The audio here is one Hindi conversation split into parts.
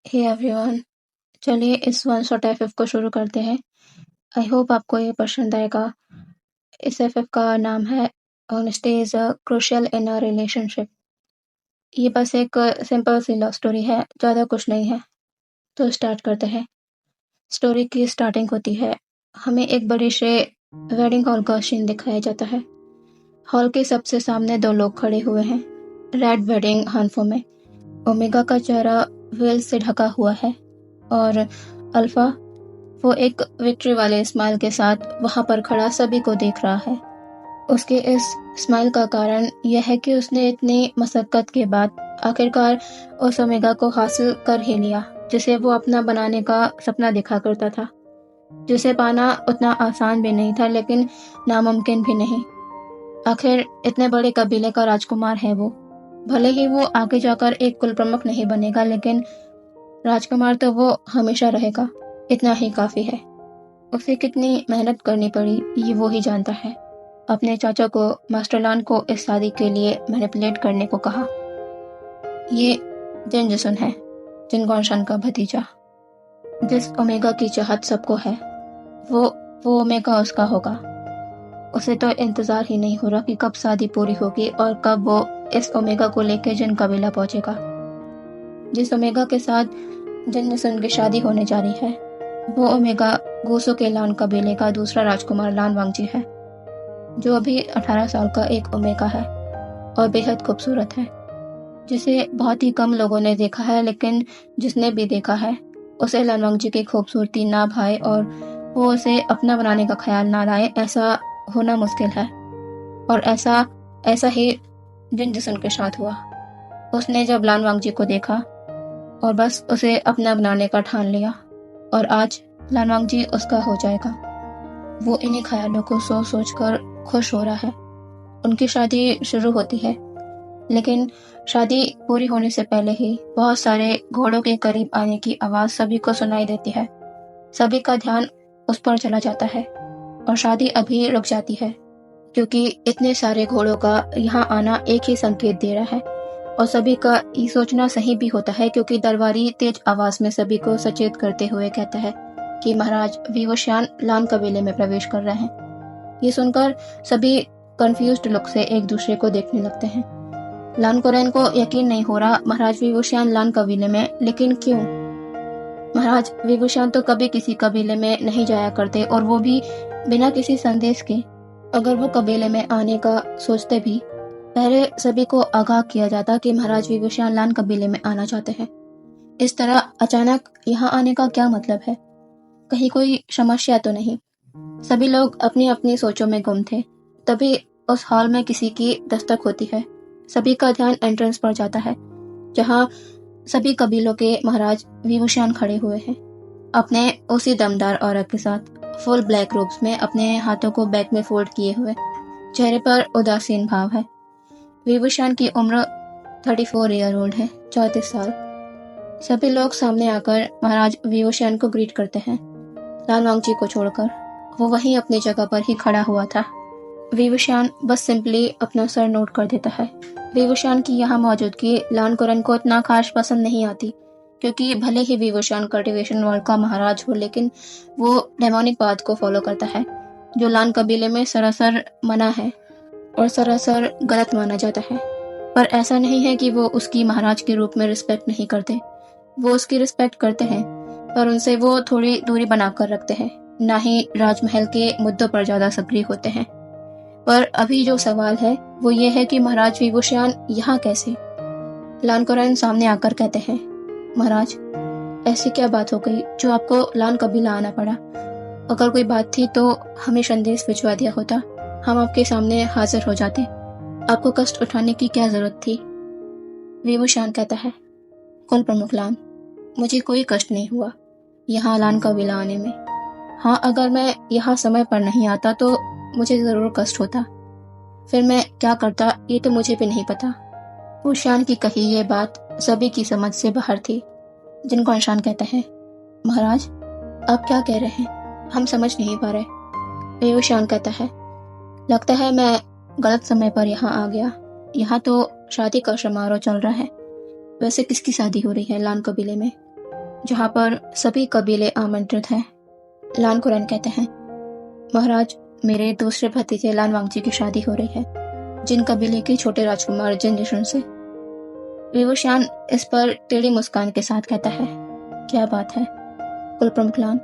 हे एवरीवन, चलिए इस वन शॉट एफएफ को शुरू करते हैं। आई होप आपको ये पसंद आएगा। इस एफएफ का नाम है honesty is a crucial in a relationship. ये बस एक सिंपल सी लव स्टोरी है, ज़्यादा कुछ नहीं है। तो स्टार्ट करते हैं। स्टोरी की स्टार्टिंग होती है, हमें एक बड़े से वेडिंग हॉल का सीन दिखाया जाता है। हॉल के सबसे सामने दो लोग खड़े हुए हैं, रेड वेडिंग हानफों में। ओमेगा का चेहरा वेल से ढका हुआ है और अल्फा, वो एक विक्ट्री वाले स्माइल के साथ वहां पर खड़ा सभी को देख रहा है। उसके इस स्माइल का कारण यह है कि उसने इतनी मशक्कत के बाद आखिरकार उस ओमेगा को हासिल कर ही लिया, जिसे वो अपना बनाने का सपना देखा करता था, जिसे पाना उतना आसान भी नहीं था लेकिन नामुमकिन भी नहीं। आखिर इतने बड़े कबीले का राजकुमार है वो। भले ही वो आगे जाकर एक कुल प्रमुख नहीं बनेगा, लेकिन राजकुमार तो वो हमेशा रहेगा। इतना ही काफी है। उसे कितनी मेहनत करनी पड़ी ये वो ही जानता है। अपने चाचा को, मास्टरलान को इस शादी के लिए मैनिपुलेट करने को कहा। ये जिन जिसन है, जिन गौरशन का भतीजा, जिस ओमेगा की चाहत सबको है, वो ओमेगा उसका होगा। उसे तो इंतजार ही नहीं हो रहा कि कब शादी पूरी होगी और कब वो इस ओमेगा को लेकर जिन कबीला पहुंचेगा। जिस ओमेगा के साथ जिन जिसन की शादी होने जा रही है, वो ओमेगा गूसो के लान कबीले का दूसरा राजकुमार लान वांगजी है, जो अभी 18 साल का एक ओमेगा है और बेहद खूबसूरत है, जिसे बहुत ही कम लोगों ने देखा है, लेकिन जिसने भी देखा है उसे लान वांगजी की खूबसूरती ना भाए और वो उसे अपना बनाने का ख्याल ना लाए। ऐसा होना मुश्किल है। और ऐसा ही जिन जिसन के साथ हुआ। उसने जब लान वांगजी को देखा और बस उसे अपना बनाने का ठान लिया, और आज लान वांगजी उसका हो जाएगा। वो इन्हीं ख्यालों को सोच सोच कर खुश हो रहा है। उनकी शादी शुरू होती है, लेकिन शादी पूरी होने से पहले ही बहुत सारे घोड़ों के करीब आने की आवाज सभी को सुनाई देती है। सभी का ध्यान उस पर चला जाता है और शादी अभी रुक जाती है, क्योंकि इतने सारे घोड़ों का यहाँ आना एक ही संकेत दे रहा है। और सभी का ये सोचना सही भी होता है, क्योंकि दरबारी तेज आवाज में सभी को सचेत करते हुए कहता है कि महाराज विवस्वान लान कबीले में प्रवेश कर रहे हैं। ये सुनकर सभी कंफ्यूज्ड लुक से एक दूसरे को देखने लगते हैं। लान कोरेन को यकीन नहीं हो रहा, महाराज विवस्वान लान कबीले में, लेकिन क्यों? महाराज विभूषण तो कभी किसी कबीले में नहीं जाया करते, और वो भी बिना किसी संदेश के। अगर वो कबीले में आने का सोचते भी, पहले सभी को आगाह किया जाता कि महाराज विभूषण लान कबीले में आना चाहते हैं। इस तरह अचानक यहाँ आने का क्या मतलब है? कहीं कोई समस्या तो नहीं? सभी लोग अपनी अपनी सोचों में गुम थे। तभी उस हॉल में किसी की दस्तक होती है। सभी का ध्यान एंट्रेंस पर जाता है, जहाँ सभी कबीलों के महाराज विभूषण खड़े हुए हैं, अपने उसी दमदार औरत के साथ, फुल ब्लैक रोब्स में, अपने हाथों को बैक में फोल्ड किए हुए। चेहरे पर उदासीन भाव है। विभूषण की उम्र 34 ईयर ओल्ड है, 34 साल। सभी लोग सामने आकर महाराज विभूषण को ग्रीट करते हैं, लान वांगजी को छोड़कर। वो वहीं अपनी जगह पर ही खड़ा हुआ था। विभूषण बस सिंपली अपना सर नोट कर देता है। विभूषण की यहाँ मौजूदगी लान कोरेन को इतना खास पसंद नहीं आती, क्योंकि भले ही विभूषण कल्टीवेशन वर्ल्ड का महाराज हो, लेकिन वो डेमोनिक पाथ को फॉलो करता है, जो लान कबीले में सरासर मना है और सरासर गलत माना जाता है। पर ऐसा नहीं है कि वो उसकी महाराज के रूप में रिस्पेक्ट नहीं करते। वो उसकी रिस्पेक्ट करते हैं, पर उनसे वो थोड़ी दूरी बनाकर रखते हैं, ना ही राजमहल के मुद्दों पर ज्यादा सक्रिय होते हैं। पर अभी जो सवाल है वो ये है कि महाराज विभूषण यहाँ कैसे? लान कोरेन सामने आकर कहते हैं, महाराज, ऐसी क्या बात हो गई जो आपको लान कबीला आना पड़ा? अगर कोई बात थी तो हमें संदेश भिजवा दिया होता, हम आपके सामने हाजिर हो जाते। आपको कष्ट उठाने की क्या जरूरत थी? विभूषण कहता है, कुल प्रमुख लान, मुझे कोई कष्ट नहीं हुआ यहाँ लान कबीला आने में। हाँ, अगर मैं यहाँ समय पर नहीं आता तो मुझे जरूर कष्ट होता। फिर मैं क्या करता ये तो मुझे भी नहीं पता। वुशान की कही ये बात सभी की समझ से बाहर थी। जिन गौरशान कहते हैं, महाराज, आप क्या कह रहे हैं? हम समझ नहीं पा रहे। वुशान कहता है, लगता है मैं गलत समय पर यहाँ आ गया। यहाँ तो शादी का समारोह चल रहा है। वैसे किसकी शादी हो रही है लान कबीले में? जहाँ पर सभी कबीले आमंत्रित हैं। लान कुरैन कहते हैं, महाराज, मेरे दूसरे भतीजे लान वांगजी की शादी हो रही है, जिन कबीले के छोटे राजकुमार जिनजिशन से। विवुशियान इस पर टेढ़ी मुस्कान के साथ कहता है, क्या बात है कुल प्रमुख लान,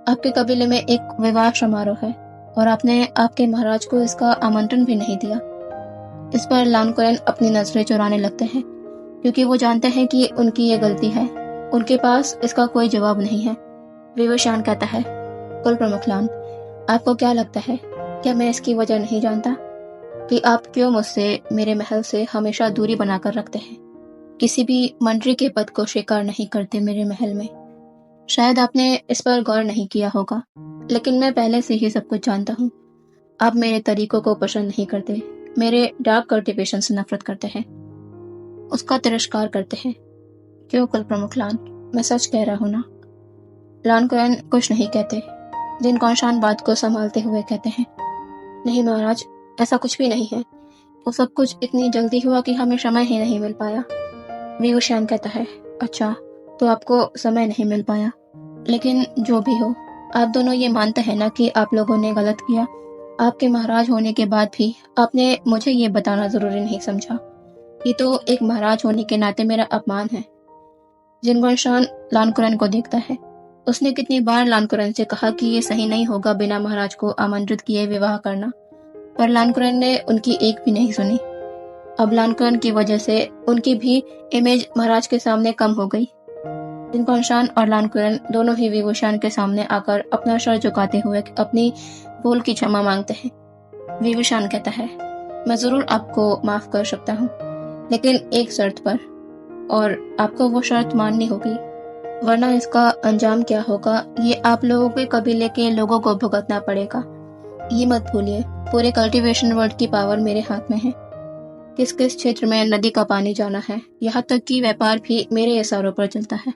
आपके कबीले में एक विवाह समारोह है और आपने आपके महाराज को इसका आमंत्रण भी नहीं दिया। इस पर लान कुरैन अपनी नजरें चुराने लगते हैं, क्योंकि वो जानते हैं कि उनकी ये गलती है। उनके पास इसका कोई जवाब नहीं है। विवुशियान कहता है, कुल प्रमुख लान, आपको क्या लगता है, क्या मैं इसकी वजह नहीं जानता कि आप क्यों मुझसे, मेरे महल से हमेशा दूरी बनाकर रखते हैं? किसी भी मंत्री के पद को स्वीकार नहीं करते मेरे महल में। शायद आपने इस पर गौर नहीं किया होगा, लेकिन मैं पहले से ही सब कुछ जानता हूँ। आप मेरे तरीकों को पसंद नहीं करते, मेरे डार्क कल्टीवेशन से नफरत करते हैं, उसका तिरस्कार करते हैं। क्यों कुल प्रमुख लान, मैं सच कह रहा हूँ ना? लान कुरैन कुछ नहीं कहते। जिन कौशान बात को संभालते हुए कहते हैं, नहीं महाराज, ऐसा कुछ भी नहीं है। वो सब कुछ इतनी जल्दी हुआ कि हमें समय ही नहीं मिल पाया। विवुशियान कहता है, अच्छा, तो आपको समय नहीं मिल पाया। लेकिन जो भी हो, आप दोनों ये मानते हैं ना कि आप लोगों ने गलत किया। आपके महाराज होने के बाद भी आपने मुझे ये बताना जरूरी नहीं समझा। ये तो एक महाराज होने के नाते मेरा अपमान है। जिनगोशान लान कुरैन को देखता है। उसने कितनी बार लान कुरैन से कहा कि ये सही नहीं होगा बिना महाराज को आमंत्रित किए विवाह करना, पर लान कुरैन ने उनकी एक भी नहीं सुनी। अब लान कुरैन की वजह से उनकी भी इमेज महाराज के सामने कम हो गई। जिनगोशान और लान कुरैन दोनों ही विवुशियान के सामने आकर अपना सर झुकाते हुए अपनी भूल की क्षमा मांगते हैं। विवुशियान कहता है, मैं जरूर आपको माफ कर सकता हूँ, लेकिन एक शर्त पर, और आपको वो शर्त माननी होगी, वरना इसका अंजाम क्या होगा ये आप लोगों के कबीले के लोगों को भुगतना पड़ेगा। ये मत भूलिए, पूरे कल्टीवेशन वर्ल्ड की पावर मेरे हाथ में है। किस किस क्षेत्र में नदी का पानी जाना है, यहाँ तक कि व्यापार भी मेरे इशारों पर चलता है।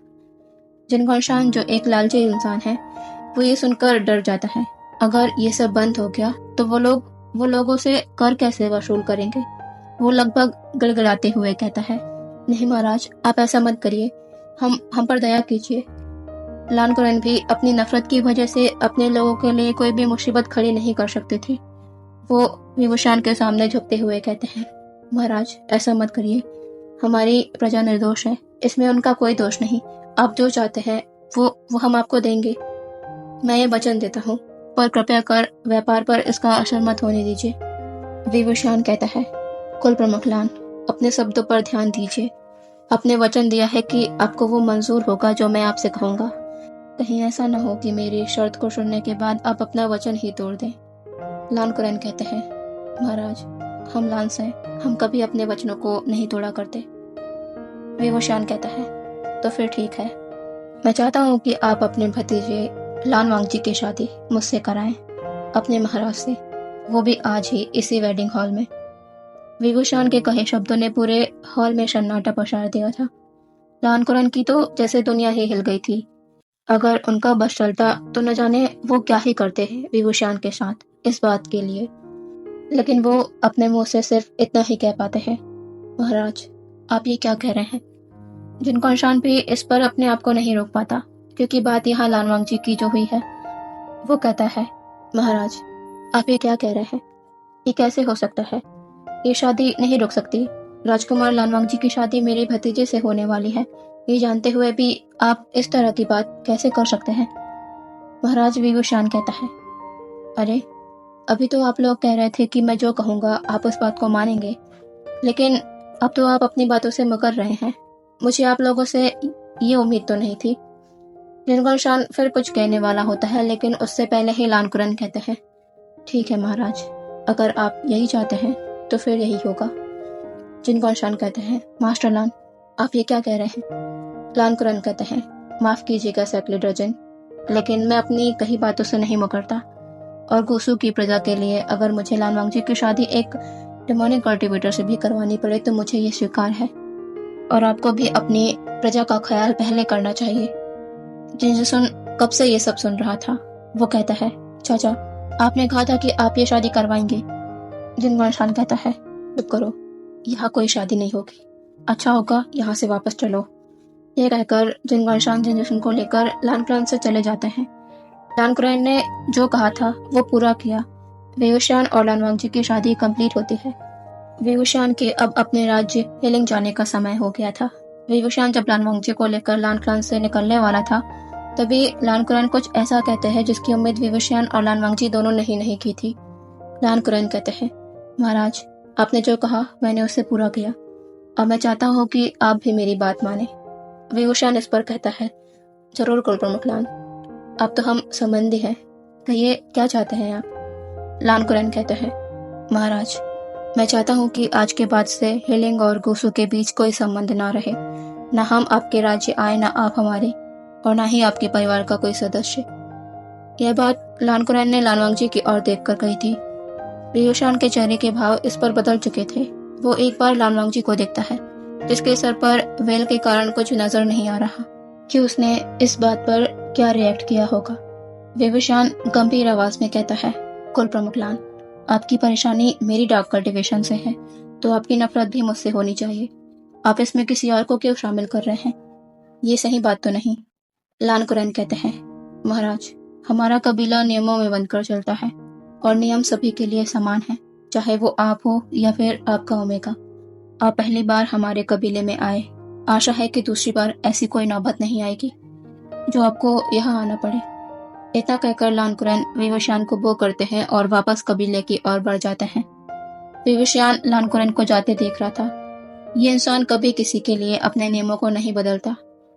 जिनगोशान, जो एक लालची इंसान है, वो ये सुनकर डर जाता है। अगर ये सब बंद हो गया तो वो लोगों से कर कैसे वसूल करेंगे? वो लगभग गिड़गिड़ाते हुए कहता है, नहीं महाराज, आप ऐसा मत करिए, हम पर दया कीजिए। लान कुरैन भी अपनी नफरत की वजह से अपने लोगों के लिए कोई भी मुसीबत खड़ी नहीं कर सकते थे। वो विवुशियान के सामने झुकते हुए कहते हैं, महाराज, ऐसा मत करिए, हमारी प्रजा निर्दोष है, इसमें उनका कोई दोष नहीं। आप जो चाहते हैं वो हम आपको देंगे। मैं ये वचन देता हूँ, पर कृपया कर व्यापार पर इसका असर मत होने दीजिए। विवुशियान कहता है, कुल प्रमुख लान, अपने शब्दों पर ध्यान दीजिए। आपने वचन दिया है कि आपको वो मंजूर होगा जो मैं आपसे कहूँगा। कहीं ऐसा न हो कि मेरी शर्त को सुनने के बाद आप अपना वचन ही तोड़ दें। लान कुरैन कहते हैं, महाराज, हम लांस हैं, हम कभी अपने वचनों को नहीं तोड़ा करते। विवुशियान कहता है, तो फिर ठीक है, मैं चाहता हूँ कि आप अपने भतीजे लान वांगजी की शादी मुझसे कराएं, अपने महाराज से, वो भी आज ही इसी वेडिंग हॉल में। विवुशियान के कहे शब्दों ने पूरे हॉल में सन्नाटा पसार दिया था। लान कुरैन की तो जैसे दुनिया ही हिल गई थी। अगर उनका बस चलता तो न जाने वो क्या ही करते हैं विवुशियान के साथ इस बात के लिए, लेकिन वो अपने मुंह से सिर्फ इतना ही कह पाते हैं, महाराज, आप ये क्या कह रहे हैं? जिनगोशान भी इस पर अपने आप को नहीं रोक पाता, क्योंकि बात यहाँ लान वांगजी की जो हुई है। वो कहता है, महाराज, आप ये क्या कह रहे हैं? ये कैसे हो सकता है? ये शादी नहीं रुक सकती। राजकुमार लान वांगजी की शादी मेरे भतीजे से होने वाली है, ये जानते हुए भी आप इस तरह की बात कैसे कर सकते हैं? महाराज, विवुशियान कहता है, अरे, अभी तो आप लोग कह रहे थे कि मैं जो कहूँगा आप उस बात को मानेंगे, लेकिन अब तो आप अपनी बातों से मुकर रहे हैं। मुझे आप लोगों से ये उम्मीद तो नहीं थी। जिनगोशान फिर कुछ कहने वाला होता है, लेकिन उससे पहले ही लान कुरैन कहते हैं, ठीक है महाराज, अगर आप यही चाहते हैं तो फिर यही होगा। जिनगोशान कहते हैं, मास्टर लान, आप ये क्या कह रहे हैं? लान कुरैन कहते हैं, माफ कीजिएगा सेक्रेटरी, लेकिन मैं अपनी कही बातों से नहीं मुकरता, और गुसू की प्रजा के लिए अगर मुझे लान वांगजी की शादी एक डेमोनिक कल्टीवेटर से भी करवानी पड़े तो मुझे ये स्वीकार है, और आपको भी अपनी प्रजा का ख्याल पहले करना चाहिए। जिनजिशन कब से ये सब सुन रहा था। वो कहता है, चाचा, आपने कहा था कि आप ये शादी करवाएंगे। जिनगोशान कहता है, चुप करो, यहाँ कोई शादी नहीं होगी, अच्छा होगा यहाँ से वापस चलो। ये कहकर जिनगोनशान जिनजुशन को लेकर लानकुरान से चले जाते हैं। लानकुरान ने जो कहा था वो पूरा किया। वही वुशान और लान वांगजी की शादी कंप्लीट होती है। वही वुशान के अब अपने राज्य हेलिंग जाने का समय हो गया था। वही वुशान जब लान वांगजी को लेकर लानकुरान से निकलने वाला था, तभी लानकुरान कुछ ऐसा कहते हैं जिसकी उम्मीद वही वुशान और लान वांगजी दोनों ने ही नहीं की थी। लानकुरान कहते हैं, महाराज, आपने जो कहा मैंने उसे पूरा किया। अब मैं चाहता हूँ कि आप भी मेरी बात माने। वही वुशान इस पर कहता है, जरूर कुल प्रमुख लान, अब तो हम संबंधी हैं, कहिए क्या चाहते हैं आप। लानकुरान कहते हैं, महाराज, मैं चाहता हूँ कि आज के बाद से हेलिंग और गुसु के बीच कोई संबंध ना रहे। ना हम आपके राज्य आए, ना आप हमारे, और ना ही आपके परिवार का कोई सदस्य। यह बात लानकुरान ने लान वांगजी की ओर देखकर कही थी। वही वुशान के चेहरे के भाव इस पर बदल चुके थे। वो एक बार लान वांगजी को देखता है, जिसके सर पर वेल के कारण कुछ नजर नहीं आ रहा कि उसने इस बात पर क्या रिएक्ट किया होगा। वही वुशान गंभीर आवाज में कहता है, कुल प्रमुख लान, आपकी परेशानी मेरी डाक कल्टीवेशन से है, तो आपकी नफरत भी मुझसे होनी चाहिए। आप इसमें किसी और को क्यों शामिल कर रहे हैं? ये सही बात तो नहीं। लानकुरान कहते हैं, महाराज, हमारा कबीला नियमों में बनकर चलता है और नियम सभी के लिए समान है, चाहे वो आप हो या फिर आपका ओमेगा। आप पहली बार हमारे कबीले में आए, आशा है कि दूसरी बार ऐसी कोई नौबत नहीं आएगी जो आपको यहाँ आना पड़े। इतना कहकर लानकुरान वही वुशान को बो करते हैं और वापस कबीले की ओर बढ़ जाते हैं। वही वुशान लानकुरान को जाते देख रहा था। ये इंसान कभी किसी के लिए अपने नियमों को नहीं बदलता।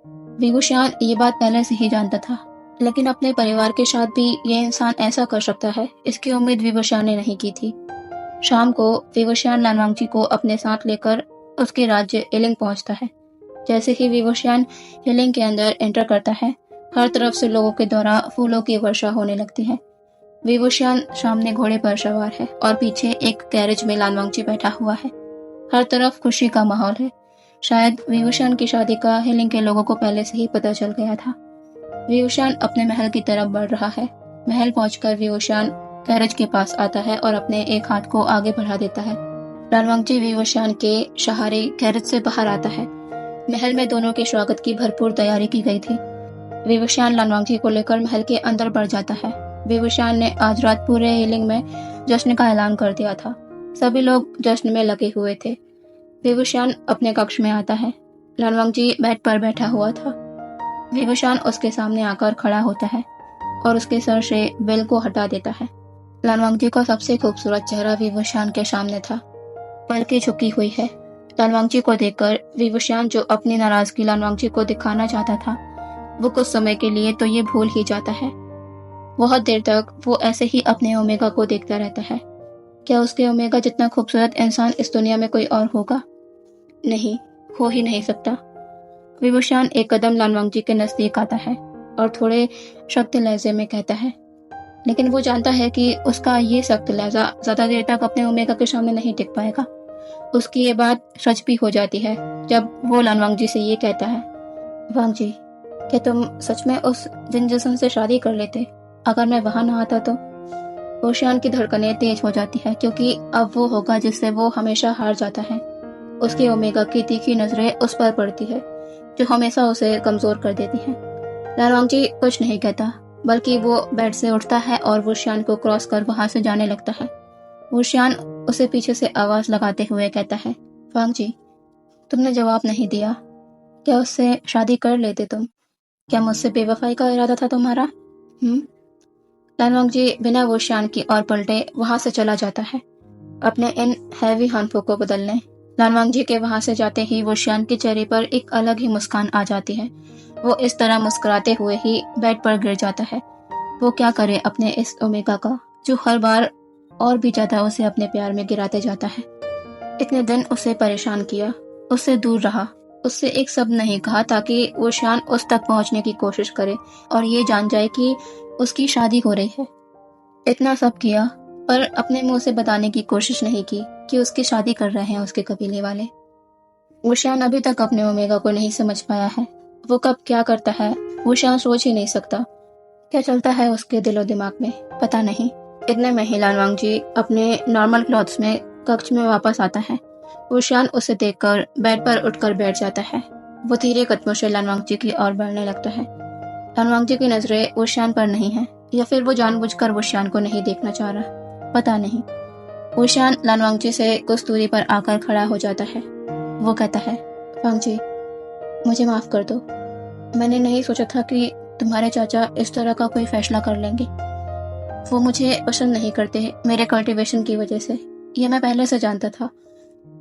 वही वुशान ये बात पहले से ही जानता था, लेकिन अपने परिवार के साथ भी ये इंसान ऐसा कर सकता है, इसकी उम्मीद वही वुशान ने नहीं की थी। शाम को वही वुशान लान वांगजी को अपने साथ लेकर उसके राज्य हेलिंग पहुंचता है। जैसे ही वही वुशान हेलिंग के अंदर एंटर करता है, हर तरफ से लोगों के द्वारा फूलों की वर्षा होने लगती है। वही वुशान सामने घोड़े पर सवार है और पीछे एक कैरेज में लान वांगजी बैठा हुआ है। हर तरफ खुशी का माहौल है। शायद वही वुशान की शादी का हेलिंग के लोगों को पहले से ही पता चल गया था। वही वुशान अपने महल की तरफ बढ़ रहा है। महल पहुंचकर वही वुशान कैरेज के पास आता है और अपने एक हाथ को आगे बढ़ा देता है। लान वांगजी वही वुशान के सहारे कैरेज से बाहर आता है। महल में दोनों के स्वागत की भरपूर तैयारी की गई थी। वही वुशान लान वांगजी को लेकर महल के अंदर बढ़ जाता है। वही वुशान ने आज रात पूरे हेलिंग में जश्न का ऐलान कर दिया था। सभी लोग जश्न में लगे हुए थे। वही वुशान अपने कक्ष में आता है। लान वांगजी बेड पर बैठा हुआ था। वही वुशान उसके सामने आकर खड़ा होता है और उसके सर से बेल को हटा देता है। लान वांगजी का सबसे खूबसूरत चेहरा वही वुशान के सामने था। पलकें झुकी हुई है। लान वांगजी को देखकर वही वुशान, जो अपनी नाराजगी लान वांगजी को दिखाना चाहता था, वो कुछ समय के लिए तो ये भूल ही जाता है। बहुत देर तक वो ऐसे ही अपने ओमेगा को देखता रहता है। क्या उसके ओमेगा जितना खूबसूरत इंसान इस दुनिया में कोई और होगा? नहीं, हो ही नहीं सकता। वही वुशान एक कदम लान वांगजी के नजदीक आता है और थोड़े सख्त लहजे में कहता है, लेकिन वो जानता है कि उसका ये सख्त लहजा ज्यादा देर तक अपने ओमेगा के सामने नहीं टिक पाएगा। उसकी ये बात सच भी हो जाती है जब वो लान वांगजी से ये कहता है, वांगजी, क्या तुम सच में उस जिनजुसन से शादी कर लेते अगर मैं वहां ना आता तो? वुशान की धड़कनें तेज हो जाती है, क्योंकि अब वो होगा जिससे वो हमेशा हार जाता है। उसके ओमेगा की तीखी नजरें उस पर पड़ती है, जो हमेशा उसे कमजोर कर देती हैं। लान वांगजी कुछ नहीं कहता, बल्कि वो बेड से उठता है और वुशान को क्रॉस कर वहां से जाने लगता है। वुशान उसे पीछे से आवाज लगाते हुए कहता है, वांगजी, तुमने जवाब नहीं दिया। क्या उससे शादी कर लेते तुम? क्या मुझसे बेवफाई का इरादा था तुम्हारा? लान वांगजी बिना वुशान की ओर पलटे वहां से चला जाता है, अपने इन हैवी हाथों को बदलने। लान वांगजी के वहां से जाते ही वुशान के चेहरे पर एक अलग ही मुस्कान आ जाती है। वो इस तरह मुस्कुराते हुए ही बेड पर गिर जाता है। वो क्या करे अपने इस ओमेगा का, जो हर बार और भी ज्यादा उसे अपने प्यार में गिराते जाता है। इतने दिन उसे परेशान किया, उससे दूर रहा, उससे एक शब्द नहीं कहा ताकि वुशान उस तक पहुंचने की कोशिश करे और ये जान जाए कि उसकी शादी हो रही है। इतना सब किया, पर अपने मुंह से बताने की कोशिश नहीं की कि उसकी शादी कर रहे हैं उसके कबीले वाले। वुशान अभी तक अपने ओमेगा को नहीं समझ पाया है। वो कब क्या करता है वुशान सोच ही नहीं सकता। क्या चलता है उसके दिलो दिमाग में पता नहीं। इतने में ही लान वांगजी अपने नॉर्मल क्लॉथ्स में कक्ष में वापस आता है। वुशान उसे देखकर बेड पर उठकर बैठ जाता है। वो धीरे कदमों से लान वांगची की ओर बढ़ने लगता है। लान वांगची की नजरें वुशियान पर नहीं है, या फिर वो जानबूझकर वुशियान को नहीं देखना चाह रहा, पता नहीं। वुशियान लान वांगची से कुछ दूरी पर आकर खड़ा हो जाता है। वो कहता है, वांगची, मुझे माफ कर दो। मैंने नहीं सोचा था कि तुम्हारे चाचा इस तरह का कोई फैसला कर लेंगे। वो मुझे पसंद नहीं करते मेरे कल्टीवेशन की वजह से, ये मैं पहले से जानता था,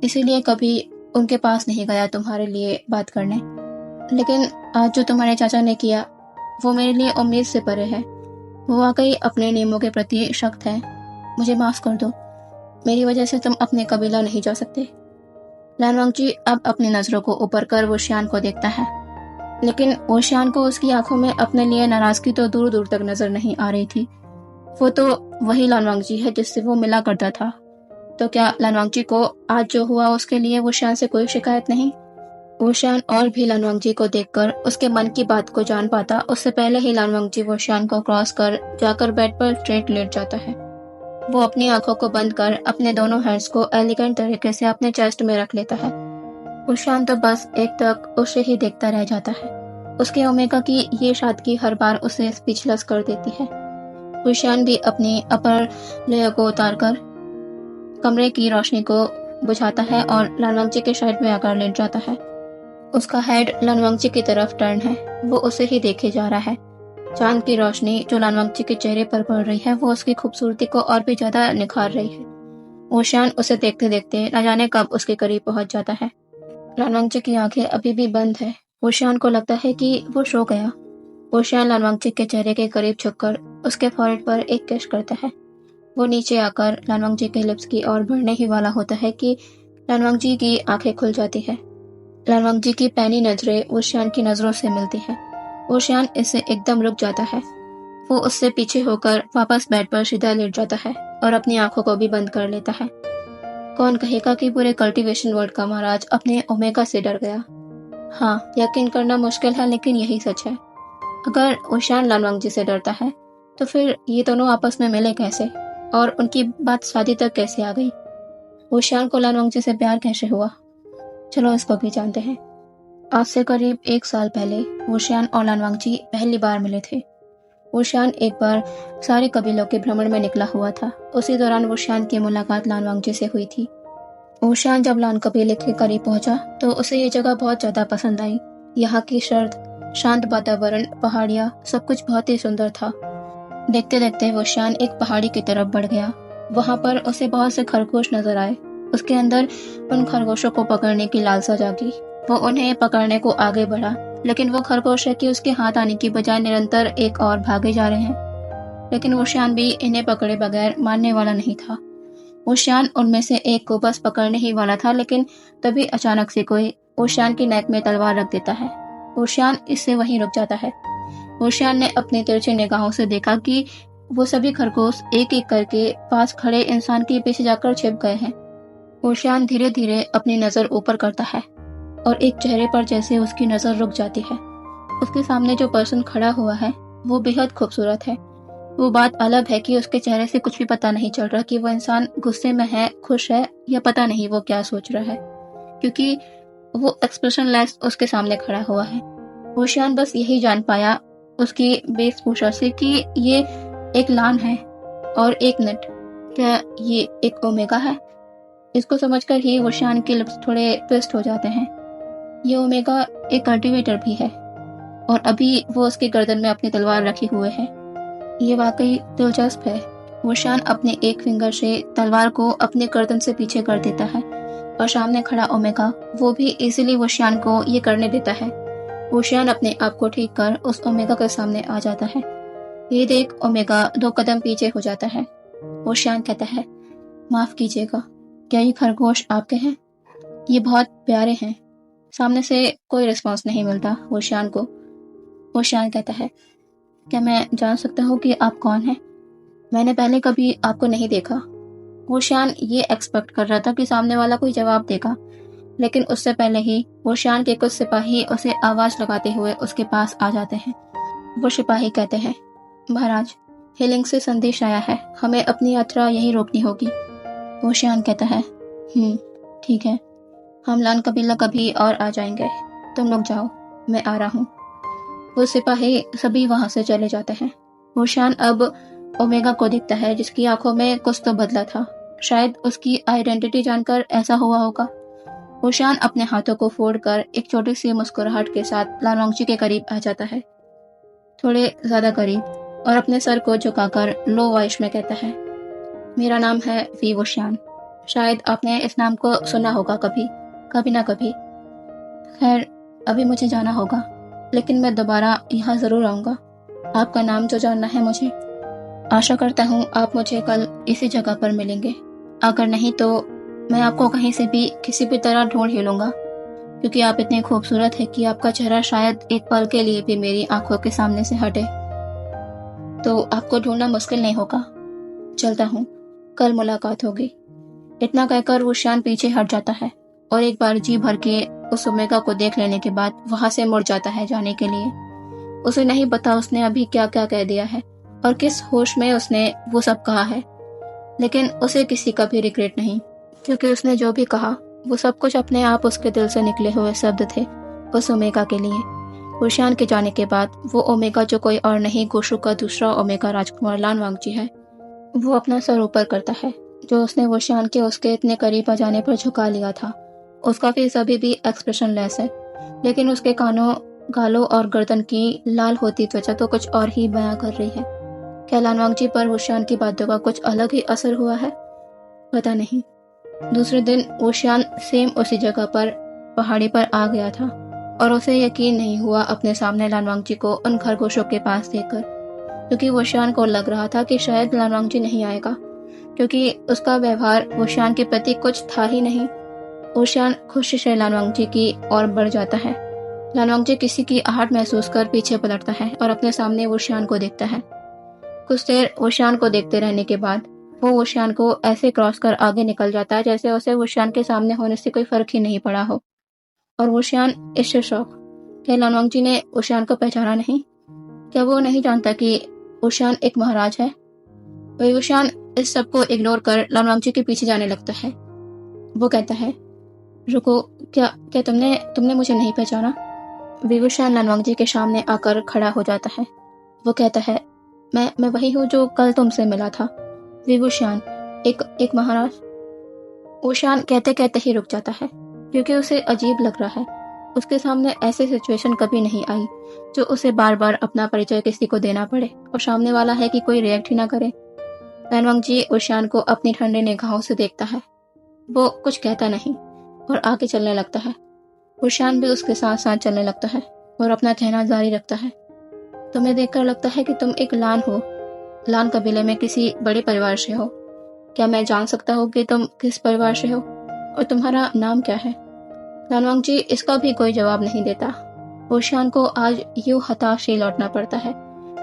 इसीलिए कभी उनके पास नहीं गया तुम्हारे लिए बात करने। लेकिन आज जो तुम्हारे चाचा ने किया वो मेरे लिए उम्मीद से परे है। वो वाकई अपने नियमों के प्रति सख्त है। मुझे माफ कर दो, मेरी वजह से तुम अपने कबीला नहीं जा सकते। लान वांगची अब अपनी नजरों को ऊपर कर वुशियान को देखता है, लेकिन वुशियान को उसकी आंखों में अपने लिए नाराजगी तो दूर दूर तक नजर नहीं आ रही थी। वो तो वही लान वांगची है जिससे वो मिला करता था। तो क्या लान वांगची को आज जो हुआ उसके लिए वुशियान से कोई शिकायत नहीं? वुशियान और भी लान वांगची को देखकर उसके मन की बात को जान पाता उससे पहले ही लान वांगची वुशियान को क्रॉस कर जाकर बेड पर स्ट्रेट लेट जाता है। वो अपनी आंखों को बंद कर अपने दोनों हैंड्स को एलिगेंट तरीके से अपने चेस्ट में रख लेता है। वुशियान तो बस एक तक उसे ही देखता रह जाता है। उसके ओमेगा की ये सादगी हर बार उसे स्पीचलेस कर देती है। वुशियान भी अपनी अपर लेयर को उतारकर कमरे की रोशनी को बुझाता है और लान वांगची के साइड में आकर लेट जाता है। उसका हेड लान वांगची की तरफ टर्न है। वो उसे ही देखे जा रहा है। चांद की रोशनी जो लान वांगची के चेहरे पर पड़ रही है वो उसकी खूबसूरती को और भी ज्यादा निखार रही है। वुशियान उसे देखते देखते न जाने कब उसके करीब पहुंच जाता है। लान वांगची की आंखें अभी भी बंद है। वुशियान को लगता है कि वो सो गया। वुशियान लान वांगची के चेहरे के करीब झुककर उसके फॉरहेड पर एक किस करता है। वो नीचे आकर लान वांगची के लिप्स की ओर बढ़ने ही वाला होता है कि लान वांगची की आंखें खुल जाती है। लान वांगची की पैनी नजरें वुशियान की नजरों से मिलती है। वुशियान इससे एकदम रुक जाता है। वो उससे पीछे होकर वापस बेड पर सीधा लेट जाता है और अपनी आंखों को भी बंद कर लेता है। कौन कहेगा कि पूरे कल्टीवेशन वर्ल्ड का महाराज अपने ओमेगा से डर गया। हाँ, यकीन करना मुश्किल है लेकिन यही सच है। अगर वुशियान लान वांगची से डरता है तो फिर ये दोनों आपस में मिले कैसे और उनकी बात शादी तक कैसे आ गई? वुशियान को लान वांगची से प्यार कैसे हुआ? चलो इसको भी जानते हैं। आज से करीब 1 साल पहले वुशियान और लान वांगची पहली बार मिले थे। वुशियान एक बार सारे कबीलों के भ्रमण में निकला हुआ था। उसी दौरान वुशियान की मुलाकात लान वांगची से हुई थी। वुशियान जब लान कबीले के करीब पहुंचा तो उसे ये जगह बहुत ज्यादा पसंद आई। यहाँ की सर्द शांत वातावरण, पहाड़ियाँ, सब कुछ बहुत ही सुंदर था। देखते देखते वुशियान एक पहाड़ी की तरफ बढ़ गया। वहां पर उसे बहुत से खरगोश नजर आए। उसके अंदर उन खरगोशों को पकड़ने की लालसा जागी। वो उन्हें पकड़ने को आगे बढ़ा, लेकिन वो खरगोश है कि उसके हाथ आने की बजाय निरंतर एक और भागे जा रहे हैं। लेकिन वुशियान भी इन्हें पकड़े बगैर मानने वाला नहीं था। वुशियान उनमें से एक को बस पकड़ने ही वाला था, लेकिन तभी अचानक से कोई वुशियान की नेक में तलवार रख देता है। वुशियान इससे वहीं रुक जाता है। वुशियान ने अपने तिरछी निगाहों से देखा कि वो सभी खरगोश एक एक करके पास खड़े इंसान के पीछे जाकर छिप गए हैं। वुशियान धीरे धीरे अपनी नजर ऊपर करता है और एक चेहरे पर जैसे उसकी नजर रुक जाती है। उसके सामने जो पर्सन खड़ा हुआ है वो बेहद खूबसूरत है। वो बात अलग है कि उसके चेहरे से कुछ भी पता नहीं चल रहा कि वो इंसान गुस्से में है, खुश है, या पता नहीं वो क्या सोच रहा है, क्योंकि वो एक्सप्रेशनलेस उसके सामने खड़ा हुआ है। वुशियान बस यही जान पाया उसकी वेशभूषा से कि ये एक लान है और एक नट। क्या ये एक ओमेगा है? इसको समझकर ही वुशियान के लिप्स थोड़े ट्विस्ट हो जाते हैं। ये ओमेगा एक कल्टीवेटर भी है और अभी वो उसकी गर्दन में अपनी तलवार रखे हुए है। ये वाकई दिलचस्प है। वुशियान अपने एक फिंगर से तलवार को अपने गर्दन से पीछे कर देता है और सामने खड़ा ओमेगा वो भी इजीली वुशियान को ये करने देता है। वुशियान अपने आप को ठीक कर उस ओमेगा के सामने आ जाता है। ये देख ओमेगा 2 कदम पीछे हो जाता है। वुशियान कहता है, माफ कीजिएगा, क्या ये खरगोश आपके हैं? ये बहुत प्यारे हैं। सामने से कोई रिस्पॉन्स नहीं मिलता वुशियान को। वुशियान कहता है, क्या मैं जान सकता हूँ कि आप कौन हैं? मैंने पहले कभी आपको नहीं देखा। वुशियान ये एक्सपेक्ट कर रहा था कि सामने वाला कोई जवाब देगा, लेकिन उससे पहले ही वुशियान के कुछ सिपाही उसे आवाज लगाते हुए उसके पास आ जाते हैं। वो सिपाही कहते हैं, महाराज, हीलिंग से संदेश आया है, हमें अपनी यात्रा यहीं रोकनी होगी। वुशियान कहता है, ठीक है, हम लान कबीला कभी और आ जाएंगे। तुम लोग जाओ, मैं आ रहा हूँ। वो सिपाही सभी वहां से चले जाते हैं। वुशियान अब ओमेगा को देखता है, जिसकी आंखों में कुछ तो बदला था। शायद उसकी आइडेंटिटी जानकर ऐसा हुआ होगा। वुशियान अपने हाथों को फोड़कर एक छोटी सी मुस्कुराहट के साथ लान वांगची के करीब आ जाता है, थोड़े ज्यादा करीब, और अपने सर को झुकाकर लो वॉइस में कहता है, मेरा नाम है वी वुशियान। शायद आपने इस नाम को सुना होगा कभी, कभी ना कभी। खैर, अभी मुझे जाना होगा, लेकिन मैं दोबारा यहाँ जरूर आऊँगा। आपका नाम जो जानना है मुझे। आशा करता हूँ आप मुझे कल इसी जगह पर मिलेंगे। अगर नहीं तो मैं आपको कहीं से भी किसी भी तरह ढूंढ ही लूँगा, क्योंकि आप इतने खूबसूरत है कि आपका चेहरा शायद एक पल के लिए भी मेरी आंखों के सामने से हटे, तो आपको ढूंढना मुश्किल नहीं होगा। चलता हूँ, कल मुलाकात होगी। इतना कहकर वुशियान पीछे हट जाता है और एक बार जी भर के उस ओमेगा को देख लेने के बाद वहां से मुड़ जाता है जाने के लिए। उसे नहीं पता उसने अभी क्या क्या कह दिया है और किस होश में उसने वो सब कहा है, लेकिन उसे किसी का भी रिग्रेट नहीं, क्योंकि उसने जो भी कहा वो सब कुछ अपने आप उसके दिल से निकले हुए शब्द थे उस ओमेगा के लिए। वुशियान के जाने के बाद वो ओमेगा, जो कोई और नहीं गोशु का दूसरा ओमेगा राजकुमार लान वांगची है, वो अपना सर ऊपर करता है, जो उसने वुशियान के उसके इतने करीब आ जाने पर झुका लिया था। उसका फेस अभी भी एक्सप्रेशन लेस है, लेकिन उसके कानों, गालों और गर्दन की लाल होती त्वचा तो कुछ और ही बयां कर रही है। क्या लान वांगची पर वुशियान की बातों का कुछ अलग ही असर हुआ है? पता नहीं। दूसरे दिन वुशियान सेम उसी जगह पर पहाड़ी पर आ गया था और उसे यकीन नहीं हुआ अपने सामने लान वांगची को उन खरगोशों के पास देखकर, क्योंकि वुशियान को लग रहा था कि शायद लान वांगची नहीं आएगा, क्योंकि उसका व्यवहार वुशियान के प्रति कुछ था ही नहीं। वुशियान खुशी से लान वांगची की ओर बढ़ जाता है। लान वांगची किसी की आहट महसूस कर पीछे पलटता है और अपने सामने वुशियान को देखता है। कुछ देर वुशियान को देखते रहने के बाद वो वुशियान को ऐसे क्रॉस कर आगे निकल जाता है जैसे उसे वुशियान के सामने होने से कोई फर्क ही नहीं पड़ा हो। और वुशियान इससे शौक, क्या लान वांगची ने वुशियान को पहचाना नहीं? क्या वो नहीं जानता कि वुशियान एक महाराज है? वही वुशियान इस सब को इग्नोर कर लान वांगची के पीछे जाने लगता है। वो कहता है, रुको, क्या क्या तुमने मुझे नहीं पहचाना? वुशियान लान वांगची के सामने आकर खड़ा हो जाता है। वो कहता है, मैं वही हूँ जो कल तुमसे मिला था। वुशियान, एक महाराज। वुशियान कहते कहते ही रुक जाता है, क्योंकि उसे अजीब लग रहा है। उसके सामने ऐसी सिचुएशन कभी नहीं आई जो उसे बार बार अपना परिचय किसी को देना पड़े और सामने वाला है कि कोई रिएक्ट ही ना करे। लान वांगची वुशियान को अपनी ठंडे निगाहों से देखता है। वो कुछ कहता नहीं और आगे चलने लगता है। वुशियान भी उसके साथ साथ चलने लगता है और अपना कहना जारी रखता है, तुम्हें देखकर लगता है कि तुम एक लान हो, लान कबीले में किसी बड़े परिवार से हो। क्या मैं जान सकता हूँ कि तुम किस परिवार से हो और तुम्हारा नाम क्या है? लान वांगची इसका भी कोई जवाब नहीं देता। वुशियान को आज यूं हताश ही लौटना पड़ता है।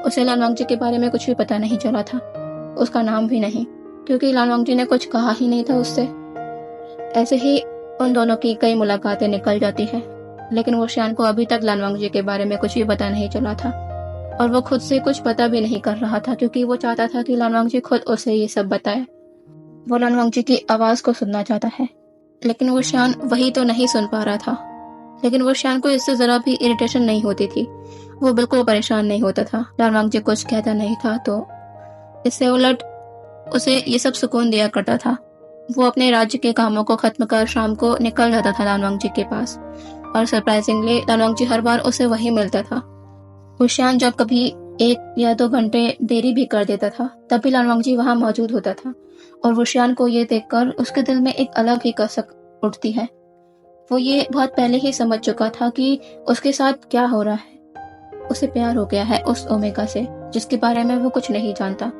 उसे लान वांगची के बारे में कुछ भी पता नहीं चला था, उसका नाम भी नहीं, क्योंकि लान वांगची ने कुछ कहा ही नहीं था उससे। ऐसे ही उन दोनों की कई मुलाकातें निकल जाती है, लेकिन वुशियान को अभी तक लान वांगची के बारे में कुछ भी पता नहीं चला था और वो खुद से कुछ पता भी नहीं कर रहा था, क्योंकि वो चाहता था कि लान वांगची खुद उसे ये सब बताए। वो लान वांगची की आवाज को सुनना चाहता है, लेकिन वुशियान वही तो नहीं सुन पा रहा था। लेकिन वुशियान को इससे जरा भी इरिटेशन नहीं होती थी। वो बिल्कुल परेशान नहीं होता था। लान वांगची कुछ कहता नहीं था, तो इससे उलट उसे ये सब सुकून दिया करता था। वो अपने राज्य के कामों को खत्म कर शाम को निकल जाता था लान वांगची के पास, और सरप्राइजिंगली लान वांगची हर बार उसे वही मिलता था। वुशियान जब कभी 1 या 2 घंटे देरी भी कर देता था, तब भी लान वांगची वहां मौजूद होता था, और वुशियान को ये देखकर उसके दिल में एक अलग ही कसक उठती है। वो ये बहुत पहले ही समझ चुका था कि उसके साथ क्या हो रहा है। उसे प्यार हो गया है उस ओमेगा से, जिसके बारे में वो कुछ नहीं जानता।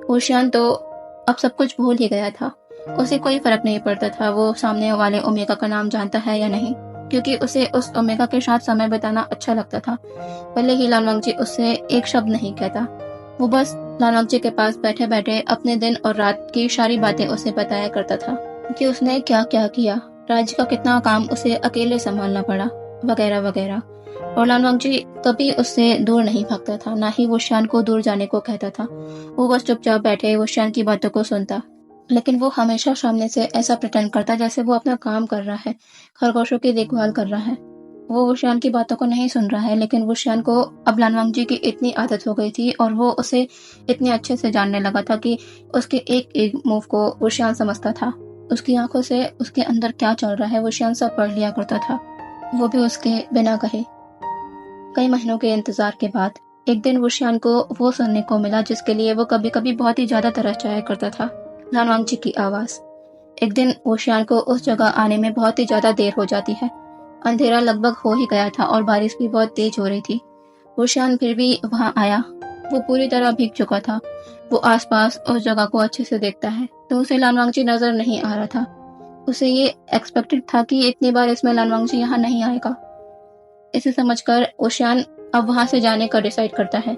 वुशियान तो अब सब कुछ भूल ही गया था। उसे कोई फर्क नहीं पड़ता था वो सामने वाले ओमेगा का नाम जानता है या नहीं, क्योंकि उसे उस ओमेगा के साथ समय बिताना अच्छा लगता था। भले ही लान वांगची उससे एक शब्द नहीं कहता, वो बस लान वांगची के पास बैठे बैठे अपने दिन और रात की सारी बातें उसे बताया करता था, कि उसने क्या क्या किया, राज्य का कितना काम उसे अकेले संभालना पड़ा, वगैरह वगैरह। और लान वांगची कभी उससे दूर नहीं भागता था, ना ही वुशियान को दूर जाने को कहता था। वो बस चुपचाप बैठे वुशियान की बातों को सुनता, लेकिन वो हमेशा सामने से ऐसा प्रिटेंड करता जैसे वो अपना काम कर रहा है, खरगोशों की देखभाल कर रहा है। वो वुशियान की बातों को नहीं सुन रहा है, लेकिन वुशियान को अब लानवांगजी की इतनी आदत हो गई थी और वो उसे इतने अच्छे से जानने लगा था कि उसके एक एक मूव को वुशियान समझता था। उसकी आंखों से उसके अंदर क्या चल रहा है वुशियान सब पढ़ लिया करता था, वो भी उसके बिना कहे। कई महीनों के इंतजार के बाद एक दिन वुशियान को वो सुनने को मिला जिसके लिए वो कभी कभी बहुत ही ज्यादा तरस जाया करता था, लानवांगजी की आवाज। एक दिन वुशियान को उस जगह आने में बहुत ही ज्यादा देर हो जाती है। अंधेरा लगभग हो ही गया था और बारिश भी बहुत तेज हो रही थी। वुशियान फिर भी वहां आया। वो पूरी तरह भीग चुका था। वो आसपास उस जगह को अच्छे से देखता है तो उसे लानवांगजी नजर नहीं आ रहा था। उसे ये एक्सपेक्टेड था कि इतनी बार इसमें लानवांगजी यहाँ नहीं आएगा। इसे समझकर वुशियान अब वहां से जाने का डिसाइड करता है,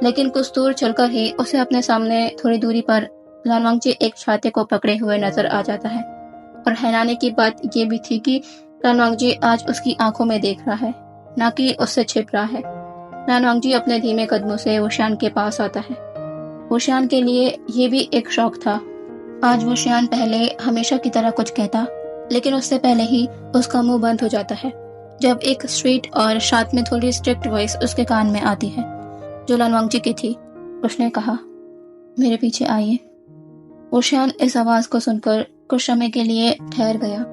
लेकिन कुछ दूर चलकर ही उसे अपने सामने थोड़ी दूरी पर लानवांगजी एक छाते को पकड़े हुए नजर आ जाता है। और हैरानी की बात ये भी थी कि लानवांगजी आज उसकी आंखों में देख रहा है, न कि उससे छिप रहा है। लानवांगजी अपने धीमे कदमों से वुशियान के पास आता है। वुशियान के लिए ये भी एक शौक था। आज वुशियान पहले हमेशा की तरह कुछ कहता, लेकिन उससे पहले ही उसका मुंह बंद हो जाता है जब एक स्वीट और साथ में थोड़ी स्ट्रिक्ट वॉइस उसके कान में आती है, जो लानवांगजी की थी। उसने कहा, मेरे पीछे आइए। वुशियान इस आवाज को सुनकर कुछ समय के लिए ठहर गया।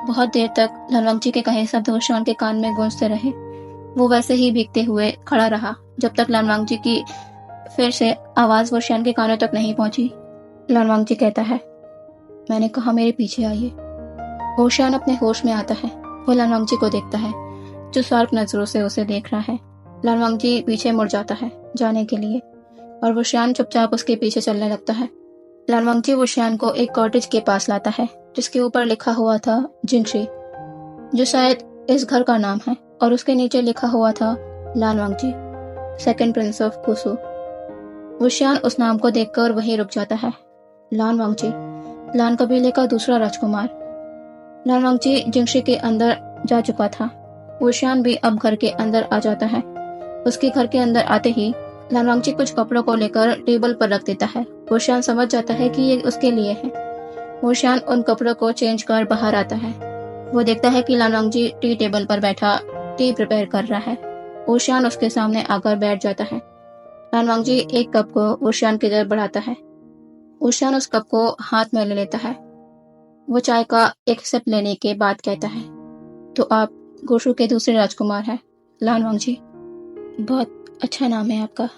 बहुत देर तक लानवांगजी के कहे शब्द वुशियान के कान में गूंजते रहे। वो वैसे ही भीगते हुए खड़ा रहा जब तक लानवांगजी की फिर से आवाज वुशियान के कानों तक नहीं पहुंची। लानवांगजी कहता है, मैंने कहा मेरे पीछे आइए। वुशियान अपने होश में आता है। वो लानवांगजी को देखता है, जो शार्प नजरों से उसे देख रहा है। लानवांगजी पीछे मुड़ जाता है जाने के लिए और वुशियान चुपचाप उसके पीछे चलने लगता है। लानवांगजी वुशियान को एक कॉटेज के पास लाता है जिसके ऊपर लिखा हुआ था जिंगशी, जो शायद इस घर का नाम है, और उसके नीचे लिखा हुआ था लानवांगजी, सेकंड प्रिंस ऑफ कुसू। वुशियान उस नाम को देखकर वहीं रुक जाता है। लानवांगजी, लान कबीले का दूसरा राजकुमार। लानवांगजी जिंगशी के अंदर जा चुका था। वुशियान भी अब घर के अंदर आ जाता है। उसके घर के अंदर आते ही लानवांगजी कुछ कपड़ों को लेकर टेबल पर रख देता है। वुशियान समझ जाता है कि ये उसके लिए है। वुशियान उन कपड़ों को चेंज कर बाहर आता है। वो देखता है कि लानवांगजी टी टेबल पर बैठा टी प्रिपेयर कर रहा है। वुशियान उसके सामने आकर बैठ जाता है। लानवांगजी एक कप को वुशियान की तरफ बढ़ाता है। वुशियान उस कप को हाथ में ले लेता है। वो चाय का एक सिप लेने के बाद कहता है, तो आप गोशु के दूसरे राजकुमार हैं, लानवांगजी। बहुत अच्छा नाम है आपका,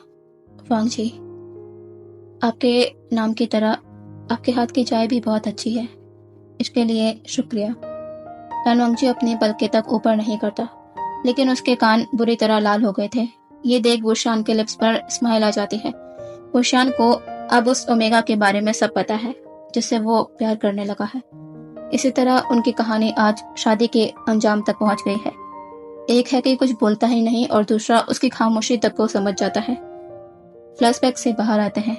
वांगजी। आपके नाम की तरह आपके हाथ की चाय भी बहुत अच्छी है, इसके लिए शुक्रिया। लानवांगजी अपने पलके तक ऊपर नहीं करता, लेकिन उसके कान बुरी तरह लाल हो गए थे। ये देख वुशियान के लिप्स पर स्माइल आ जाती है। वुशियान को अब उस ओमेगा के बारे में सब पता है जिससे वो प्यार करने लगा है। इसी तरह उनकी कहानी आज शादी के अंजाम तक पहुंच गई है। एक है कि कुछ बोलता ही नहीं और दूसरा उसकी खामोशी तक को समझ जाता है। फ्लैशबैक से बाहर आते हैं।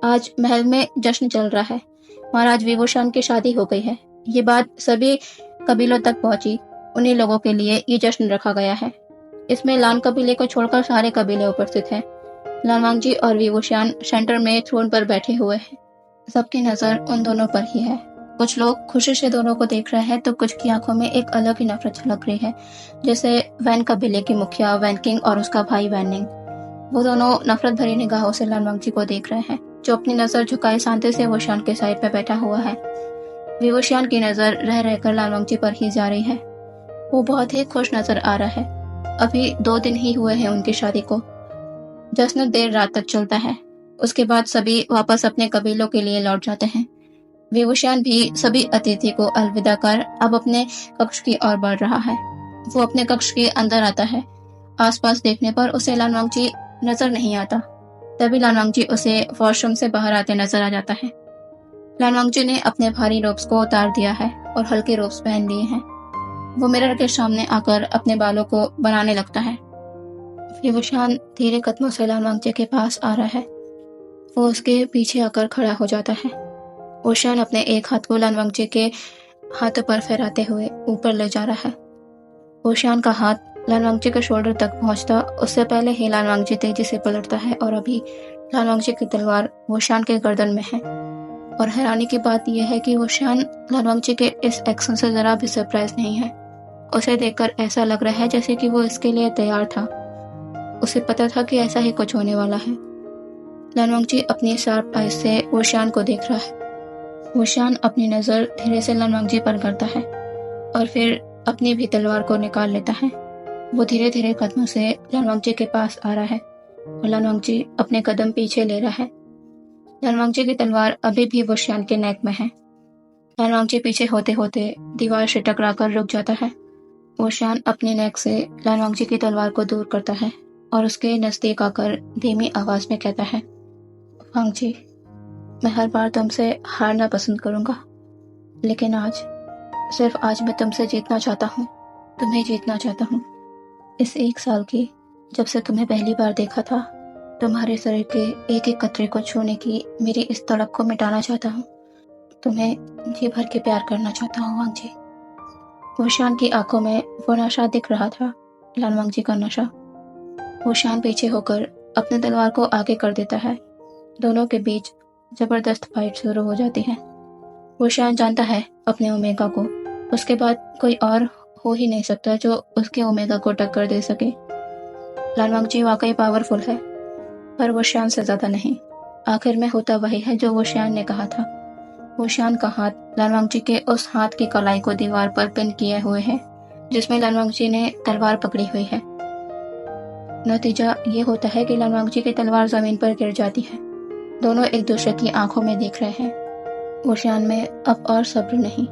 आज महल में जश्न चल रहा है। महाराज विभूषण की शादी हो गई है। ये बात सभी कबीलों तक पहुंची। उन्हीं लोगों के लिए ये जश्न रखा गया है। इसमें लान कबीले को छोड़कर सारे कबीले उपस्थित हैं। लानवांगजी और विभूषण सेंटर में थ्रोन पर बैठे हुए हैं। सबकी नजर उन दोनों पर ही है। कुछ लोग खुशी से दोनों को देख रहे हैं तो कुछ की आंखों में एक अलग ही नफरत झलक रही है, जैसे वैन कबीले की मुखिया वैन किंग और उसका भाई वैनिंग। वो दोनों नफरत भरी निगाहों से लानवांगजी को देख रहे हैं, जो अपनी नजर झुकाए शांति से वुशियान के साइड पर बैठा हुआ है। विभूषण की नजर रह रहकर लानवांगजी पर ही जा रही है। वो बहुत ही खुश नजर आ रहा है। अभी 2 दिन ही हुए हैं उनकी शादी को। जश्न देर रात तक चलता है। उसके बाद सभी वापस अपने कबीलों के लिए लौट जाते हैं। विभूषण भी सभी अतिथि को अलविदा कर अब अपने कक्ष की ओर बढ़ रहा है। वो अपने कक्ष के अंदर आता है। आसपास देखने पर उसे लानवांगजी नजर नहीं आता। तभी लानवांगजी उसे वॉशरूम से बाहर आते नजर आ जाता है। लानवांगजी ने अपने भारी रोब्स को उतार दिया है और हल्के रोब्स पहन लिए हैं। वो मिरर के सामने आकर अपने बालों को बनाने लगता है। विभूषण धीरे कदमों से लानवांगजी के पास आ रहा है। वो उसके पीछे आकर खड़ा हो जाता है। वुशियान अपने एक हाथ को लानवांगजी के हाथों पर फहराते हुए ऊपर ले जा रहा है। वुशियान का हाथ लानवांगजी के शोल्डर तक पहुंचता उससे पहले ही लानवांगजी तेजी से पलटता है और अभी लानवांगजी की तलवार वुशियान के गर्दन में है। और हैरानी की बात यह है कि वुशियान लानवांगजी के इस एक्शन से जरा भी सरप्राइज नहीं है। उसे देखकर ऐसा लग रहा है जैसे कि वो इसके लिए तैयार था। उसे पता था कि ऐसा ही कुछ होने वाला है। लान वांगजी अपनी शार्प आइज से वुशियान को देख रहा है। वुशियान अपनी नज़र धीरे से लान वांगजी पर करता है और फिर अपनी भी तलवार को निकाल लेता है। वो धीरे धीरे कदमों से लान वांगजी के पास आ रहा है और लान वांगजी अपने कदम पीछे ले रहा है। लान वांगजी की तलवार अभी भी वुशियान के नेक में है। लान वांगजी पीछे होते होते दीवार से टकराकर रुक जाता है। वुशियान अपने नेक से लान वांगजी की तलवार को दूर करता है और उसके नज़दीक आकर धीमी आवाज़ में कहता है, वांगजी, मैं हर बार तुमसे हारना पसंद करूँगा, लेकिन आज, सिर्फ आज मैं तुमसे जीतना चाहता हूँ, तुम्हें जीतना चाहता हूँ। इस 1 साल की, जब से तुम्हें पहली बार देखा था, तुम्हारे शरीर के एक एक कतरे को छूने की मेरी इस तड़प को मिटाना चाहता हूँ। तुम्हें जी भर के प्यार करना चाहता हूँ वांगजी। वुशियान की आंखों में वो नशा दिख रहा था, लान वांगजी का नशा। वुशियान पीछे होकर अपने तलवार को आगे कर देता है। दोनों के बीच जबरदस्त फाइट शुरू हो जाती है। वुशियान जानता है अपने ओमेगा को, उसके बाद कोई और हो ही नहीं सकता जो उसके ओमेगा को टक्कर दे सके। लान वांगजी वाकई पावरफुल है, पर वुशियान से ज्यादा नहीं। आखिर में होता वही है जो वुशियान ने कहा था। वुशियान का हाथ लान वांगजी के उस हाथ की कलाई को दीवार पर पिन किए हुए है जिसमें लान वांगजी ने तलवार पकड़ी हुई है। नतीजा ये होता है कि लान वांगजी की तलवार जमीन पर गिर जाती है। दोनों एक दूसरे की आंखों में देख रहे हैं। वुशियान में अब और सब्र नहीं।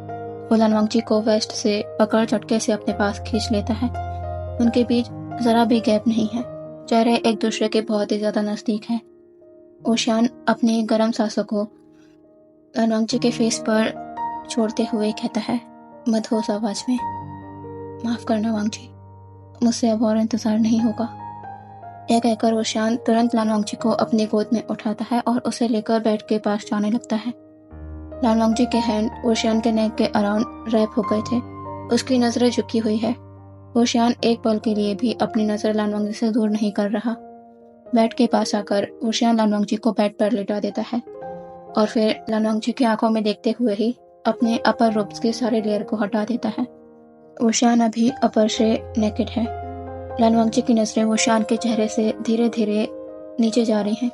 वो लान वांगजी को वेस्ट से पकड़ झटके से अपने पास खींच लेता है। उनके बीच जरा भी गैप नहीं है। चेहरे एक दूसरे के बहुत ही ज्यादा नजदीक हैं। वुशियान अपनी गर्म सांसों को लान वांगजी के फेस पर छोड़ते हुए कहता है मदहोश आवाज में, माफ करना वांगजी, मुझसे अब और इंतजार नहीं होगा। यह कहकर वुशियान तुरंत लान वांगजी को अपनी गोद में उठाता है और उसे लेकर बेड के पास जाने लगता है। लान वांगजी के हैंड वुशियान के नेक के अराउंड रैप हो गए थे। उसकी नजरें झुकी हुई है। वुशियान एक पल के लिए भी अपनी नजर लान वांगजी से दूर नहीं कर रहा। बेड के पास आकर वुशियान लान वांगजी को बेड पर लिटा देता है और फिर लान वांगजी की आंखों में देखते हुए ही अपने अपर रोब्स के सारे लेयर को हटा देता है। वुशियान अभी अपर से नेकेड है। लान वांगजी की नजरें वुशियान के चेहरे से धीरे धीरे नीचे जा रही हैं,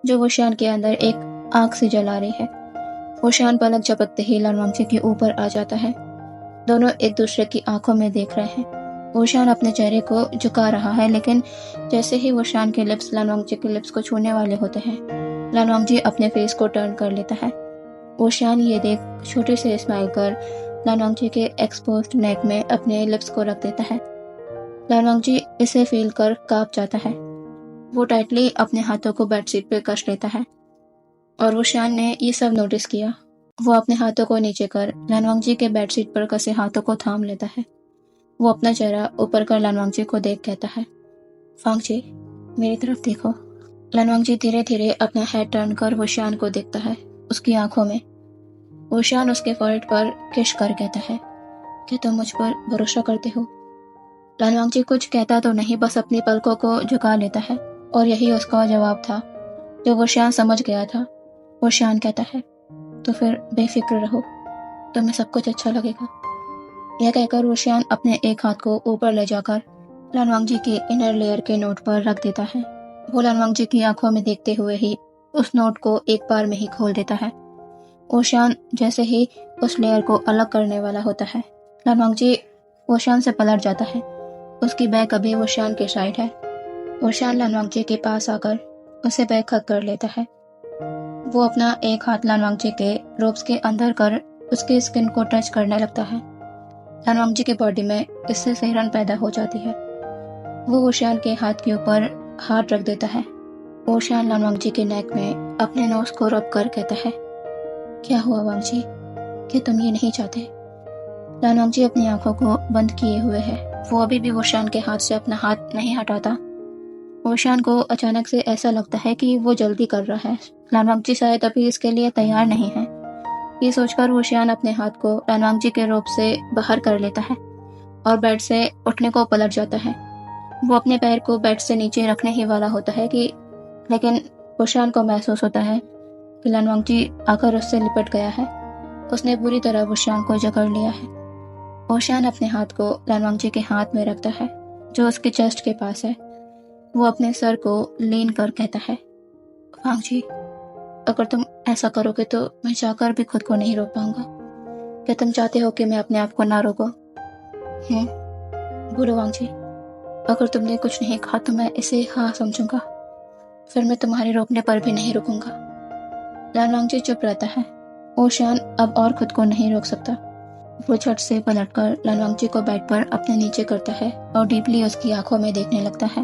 जो वुशियान के अंदर एक आग सी जला रही है। वुशियान पलक झपकते ही लान वांगजी के ऊपर आ जाता है। दोनों एक दूसरे की आंखों में देख रहे हैं। वुशियान अपने चेहरे को झुका रहा है, लेकिन जैसे ही वुशियान के लिप्स लान वांगजी के लिप्स को छूने वाले होते हैं, लान वांगजी अपने फेस को टर्न कर लेता है। वुशियान ये देख छोटे से स्माइल कर लान वांगजी के एक्सपोज्ड नेक में अपने लिप्स को रख देता है। लान वांगजी इसे फील कर कांप जाता है। वो टाइटली अपने हाथों को बेडशीट पे कस लेता है और वुशियान ने ये सब नोटिस किया। वो अपने हाथों को नीचे कर लान वांगजी के बेडशीट पर कसे हाथों को थाम लेता है। वो अपना चेहरा ऊपर कर लान वांगजी को देख कहता है, वांगजी, मेरी तरफ देखो। लान वांगजी धीरे धीरे अपना हेड टर्न कर वुशियान को देखता है, उसकी आंखों में। वुशियान उसके फोrehead पर किस कर कहता है, क्या तुम मुझ पर भरोसा करते हो? लान वांगजी कुछ कहता तो नहीं, बस अपनी पलकों को झुका लेता है और यही उसका जवाब था जो वुशियान समझ गया था। वुशियान कहता है, तो फिर बेफिक्र रहो, तुम्हें सब कुछ अच्छा लगेगा। यह कहकर वुशियान अपने एक हाथ को ऊपर ले जाकर लान वांगजी के इनर लेयर के नोट पर रख देता है। वो लान वांगजी की आंखों में देखते हुए ही उस नोट को एक बार में ही खोल देता है। वुशियान जैसे ही उस लेयर को अलग करने वाला होता है, लान वांगजी वुशियान से पलट जाता है। उसकी बैक अभी वुशियान के साइड है। वुशियान लान वांगजी के पास आकर उसे बैक हक कर लेता है। वो अपना एक हाथ लान वांगजी के रोब्स के अंदर कर उसकी स्किन को टच करने लगता है। लान वांगजी के बॉडी में इससे सिहरन पैदा हो जाती है। वो वुशियान के हाथ के ऊपर हाथ रख देता है। वुशियान लान वांगजी के नेक में अपने नोज को रब कर कहता है, क्या हुआ वांगजी, क्या तुम ये नहीं चाहते? लान वांगजी अपनी आंखों को बंद किए हुए है। वो अभी भी वुशियान के हाथ से अपना हाथ नहीं हटाता। वुशियान को अचानक से ऐसा लगता है कि वो जल्दी कर रहा है। लान वांगजी शायद अभी इसके लिए तैयार नहीं है। ये सोचकर वुशियान अपने हाथ को लान वांगजी के रोब से बाहर कर लेता है और बेड से उठने को पलट जाता है। वो अपने पैर को बेड से नीचे रखने ही वाला होता है लेकिन वुशियान को महसूस होता है कि लान वांगजी आकर उससे लिपट गया है। उसने बुरी तरह वुशियान को जकड़ लिया है। ओशियान अपने हाथ को लानवांगजी के हाथ में रखता है जो उसके चेस्ट के पास है। वो अपने सर को लीन कर कहता है, वांगजी, अगर तुम ऐसा करोगे तो मैं जाकर भी खुद को नहीं रोक पाऊंगा। क्या तुम चाहते हो कि मैं अपने आप को ना रोको? बोलो वांगजी, अगर तुमने कुछ नहीं कहा तो मैं इसे हाँ समझूंगा, फिर मैं तुम्हारे रोकने पर भी नहीं रुकूंगा। लानवांगजी चुप रहता है। ओशियान अब और खुद को नहीं रोक सकता। वो झट से पलटकर लानवांगजी को बेड पर अपने नीचे करता है और डीपली उसकी आंखों में देखने लगता है।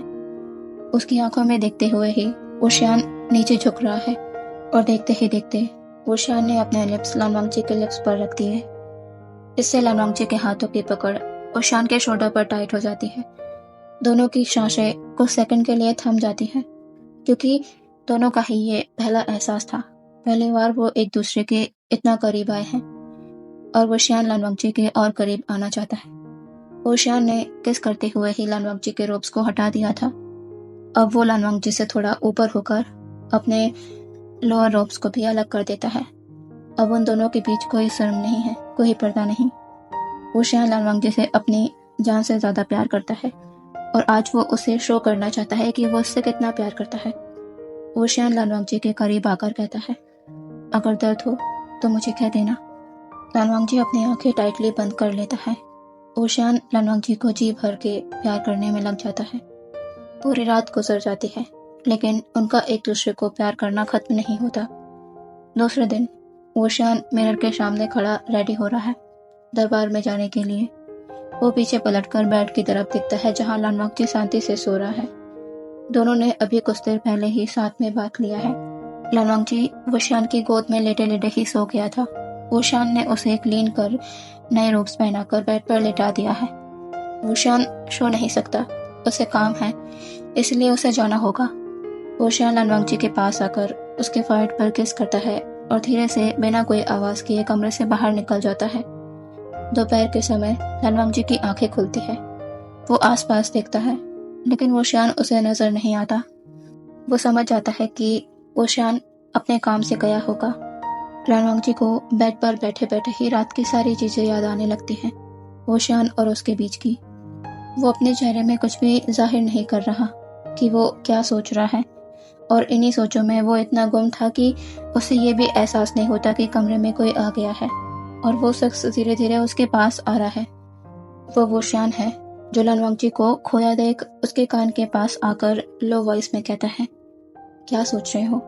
उसकी आंखों में देखते हुए ही ओशियान नीचे झुक रहा है और देखते ही देखते ओशियान ने अपने लिप्स लानवांगजी के लिप्स पर रख दिए। इससे लानवांगजी के हाथों की पकड़ ओशियान के शोल्डर पर टाइट हो जाती है। दोनों की सांसें कुछ सेकंड के लिए थम जाती हैं, क्योंकि दोनों का ही ये पहला एहसास था। पहली बार वो एक दूसरे के इतना करीब आए हैं और ओशियान लानवांगजी के और करीब आना चाहता है। ओशियान ने किस करते हुए ही लानवांगजी के रोब्स को हटा दिया था। अब वो लानवांगजी से थोड़ा ऊपर होकर अपने लोअर रोब्स को भी अलग कर देता है। अब उन दोनों के बीच कोई शर्म नहीं है, कोई पर्दा नहीं। ओशियान लानवांगजी से अपनी जान से ज्यादा प्यार करता है और आज वो उसे शो करना चाहता है कि वो उससे कितना प्यार करता है। ओशियान लानवांगजी के करीब आकर कहता है, अगर दर्द हो तो मुझे कह देना। लानवांगजी अपनी आंखें टाइटली बंद कर लेता है। ओशियान लानवांगजी को जी भर के प्यार करने में लग जाता है। पूरी रात गुजर जाती है, लेकिन उनका एक दूसरे को प्यार करना खत्म नहीं होता। दूसरे दिन ओशियान मिरर के सामने खड़ा रेडी हो रहा है दरबार में जाने के लिए। वो पीछे पलटकर बेड की तरफ दिखता है जहां लानवांगजी शांति से सो रहा है। दोनों ने अभी कुछ देर पहले ही साथ में बात लिया है। लानवांगजी ओशियान की गोद में लेटे लेटे ही सो गया था। ओशियान ने उसे क्लीन कर नए रोब्स पहनाकर बेड पर लेटा दिया है। ओशियान सो नहीं सकता, उसे काम है, इसलिए उसे जाना होगा। ओशियान लानवांगजी के पास आकर उसके फोrehead पर किस करता है और धीरे से बिना कोई आवाज किए कमरे से बाहर निकल जाता है। दोपहर के समय लानवांगजी की आंखें खुलती है। वो आसपास देखता है, लेकिन ओशियान उसे नजर नहीं आता। वो समझ जाता है कि ओशियान अपने काम से गया होगा। लानवांगजी को बेड पर बैठे बैठे ही रात की सारी चीजें याद आने लगती हैं, ओशियान और उसके बीच की। वो अपने चेहरे में कुछ भी जाहिर नहीं कर रहा कि वो क्या सोच रहा है, और इन्हीं सोचों में वो इतना गुम था कि उसे ये भी एहसास नहीं होता कि कमरे में कोई आ गया है और वो शख्स धीरे धीरे उसके पास आ रहा है। वो ओशियान है जो लानवांगजी को खोया देख उसके कान के पास आकर लो वॉइस में कहता है, क्या सोच रहे हो?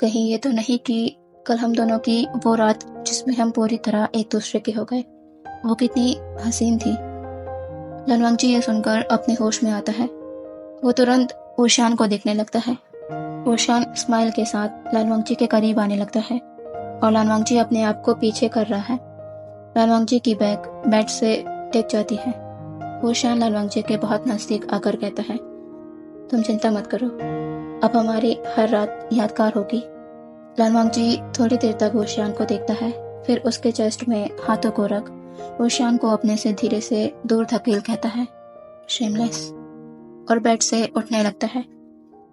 कहीं ये तो नहीं कि कल हम दोनों की वो रात जिसमें हम पूरी तरह एक दूसरे के हो गए, वो कितनी हसीन थी। लानवांगजी ये सुनकर अपने होश में आता है। वो तुरंत ओशियान को देखने लगता है। ओशियान स्माइल के साथ लानवांगजी के करीब आने लगता है और लानवांगजी अपने आप को पीछे कर रहा है। लानवांगजी की बैक बेड से टिक जाती है। ओशियान लानवांगजी के बहुत नजदीक आकर कहता है, तुम चिंता मत करो, अब हमारी हर रात यादगार होगी। लानवांगजी थोड़ी देर तक ओशियान को देखता है, फिर उसके चेस्ट में हाथों को रख ओशियान को अपने से धीरे से दूर धकेल कहता है, शेमलेस, और बेड से उठने लगता है।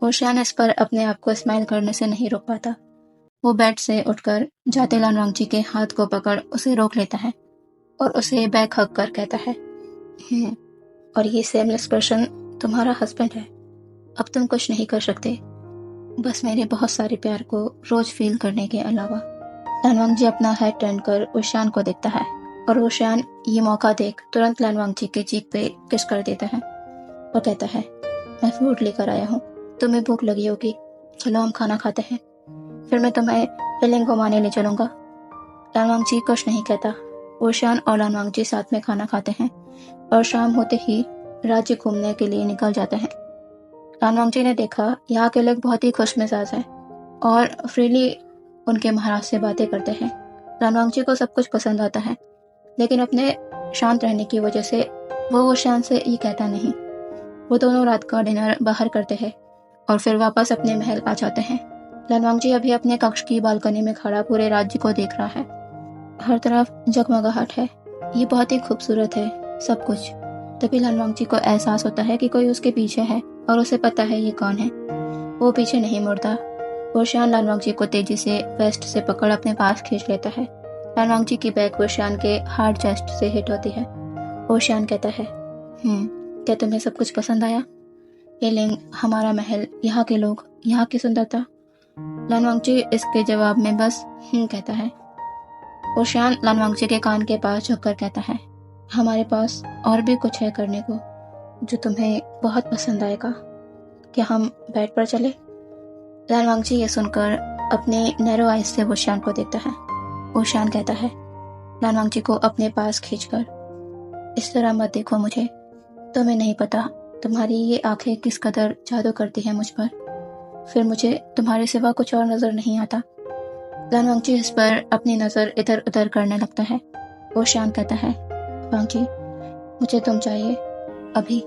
ओशियान इस पर अपने आप को स्माइल करने से नहीं रोक पाता। वो बेड से उठकर जाते लानवांगजी के हाथ को पकड़ उसे रोक लेता है और उसे बैक हक कर कहता है, और ये शेमलेस पर्सन तुम्हारा हस्बैंड है। अब तुम कुछ नहीं कर सकते, बस मेरे बहुत सारे प्यार को रोज फील करने के अलावा। लानवांगजी अपना हेड टर्न कर ओशियान को देखता है और ओशियान ये मौका देख तुरंत लानवांगजी के चीक पे किस कर देता है और कहता है, मैं फूड लेकर आया हूँ, तुम्हें भूख लगी होगी, चलो हम खाना खाते हैं, फिर मैं तुम्हें फिलिंग घुमाने ले चलूंगा। लानवांगजी कुछ नहीं कहता। ओशियान और लानवांगजी साथ में खाना खाते हैं और शाम होते ही राज्य घूमने के लिए निकल जाते हैं। लानवांगजी ने देखा यहाँ के लोग बहुत ही खुश मिजाज हैं और फ्रीली उनके महाराज से बातें करते हैं। लानवांगजी को सब कुछ पसंद आता है, लेकिन अपने शांत रहने की वजह से वो ओशियान से ये कहता नहीं। वो दोनों रात का डिनर बाहर करते हैं और फिर वापस अपने महल आ जाते हैं। लानवांगजी अभी अपने कक्ष की बालकनी में खड़ा पूरे राज्य को देख रहा है। हर तरफ जगमगाहट है, ये बहुत ही खूबसूरत है सब कुछ। तभी लानवांगजी को एहसास होता है कि कोई उसके पीछे है और उसे पता है ये कौन है। वो पीछे नहीं मुड़ता। ओशियान लानवांगजी को तेजी से वेस्ट से पकड़ अपने पास खींच लेता है। लानवांगची की बैग वुशियान के हार्ड चेस्ट से हिट होती है। वुशियान कहता है, क्या तुम्हें सब कुछ पसंद आया? हेलिंग, हमारा महल, यहाँ के लोग, यहाँ की सुंदरता? लानवांगची इसके जवाब में बस कहता है। वुशियान लानवांगची के कान के पास झुककर कहता है, हमारे पास और भी कुछ है करने को जो तुम्हें बहुत पसंद आएगा। क्या हम बेड पर चले? लानवांगची ये सुनकर अपने नैरो आइज से वुशियान को देखता है। वुशियान कहता है, लानवांगची को अपने पास खींचकर, इस तरह मत देखो मुझे, तुम्हें नहीं पता तुम्हारी ये आंखें किस कदर जादू करती हैं मुझ पर। फिर मुझे तुम्हारे सिवा कुछ और नजर नहीं आता। लानवांगची इस पर अपनी नजर इधर उधर करने लगता है। वुशियान कहता है, वांगची, मुझे तुम चाहिए अभी।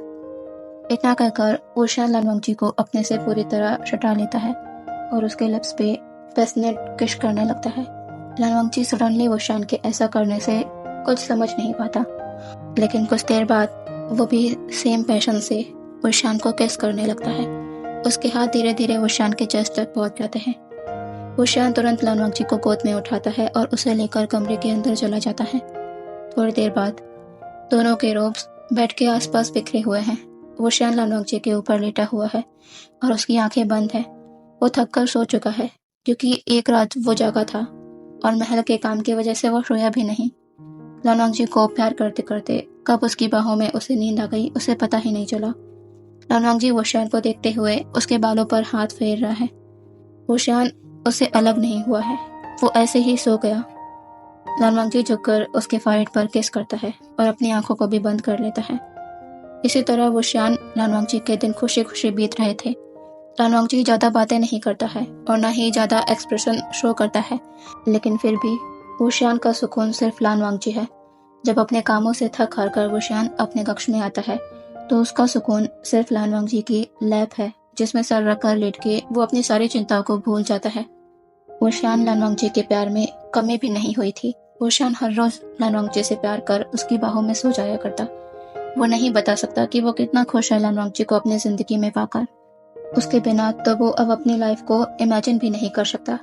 इतना कहकर वुशियान लानवांगची को अपने से पूरी तरह सटा लेता है और उसके लिप्स पे पैशनेट किस करने लगता है। लानवांगची सडनली वुशियान के ऐसा करने से कुछ समझ नहीं पाता, लेकिन कुछ देर बाद वो भी सेम पैशन से वुशियान को किस करने लगता है। उसके हाथ धीरे धीरे वुशियान के चेस्ट तक पहुंच जाते हैं। वुशियान तुरंत लानवांगची को गोद में उठाता है और उसे लेकर कमरे के अंदर चला जाता है। थोड़ी देर बाद दोनों के रोब्स बेड के आसपास बिखरे हुए हैं। वुशियान लानवांगची के ऊपर लेटा हुआ है और उसकी आंखें बंद है। वो थककर सो चुका है क्योंकि एक रात वो जागा था और महल के काम की वजह से वो सोया भी नहीं। लानवांगची को प्यार करते करते कब उसकी बाहों में उसे नींद आ गई उसे पता ही नहीं चला। लानवांगची वुशियान को देखते हुए उसके बालों पर हाथ फेर रहा है। वुशियान उससे अलग नहीं हुआ है, वो ऐसे ही सो गया। लानवांगची झुककर उसके फोrehead पर किस करता है और अपनी आंखों को भी बंद कर लेता है। इसी तरह वुशियान लानवांगची के दिन खुशी खुशी बीत रहे थे। लानवांगची ज्यादा बातें नहीं करता है और न ही ज्यादा एक्सप्रेशन शो करता है, लेकिन फिर भी वुशियान का सुकून सिर्फ लानवांगची है। जब अपने कामों से थक हार कर वुशियान अपने कक्ष में आता है तो उसका सुकून सिर्फ लानवांगची की लैप है, जिसमें सर रखकर लेट के वो अपनी सारी चिंताओं को भूल जाता है। वुशियान लानवांगची के प्यार में कमी भी नहीं हुई थी। वुशियान हर रोज लानवांगची से प्यार कर उसकी बाहों में सो जाया करता। वो नहीं बता सकता कि वो कितना खुश है लानवांगची को अपनी जिंदगी में पाकर। उसके बिना तो वो अब अपनी लाइफ को इमेजिन भी नहीं कर सकता।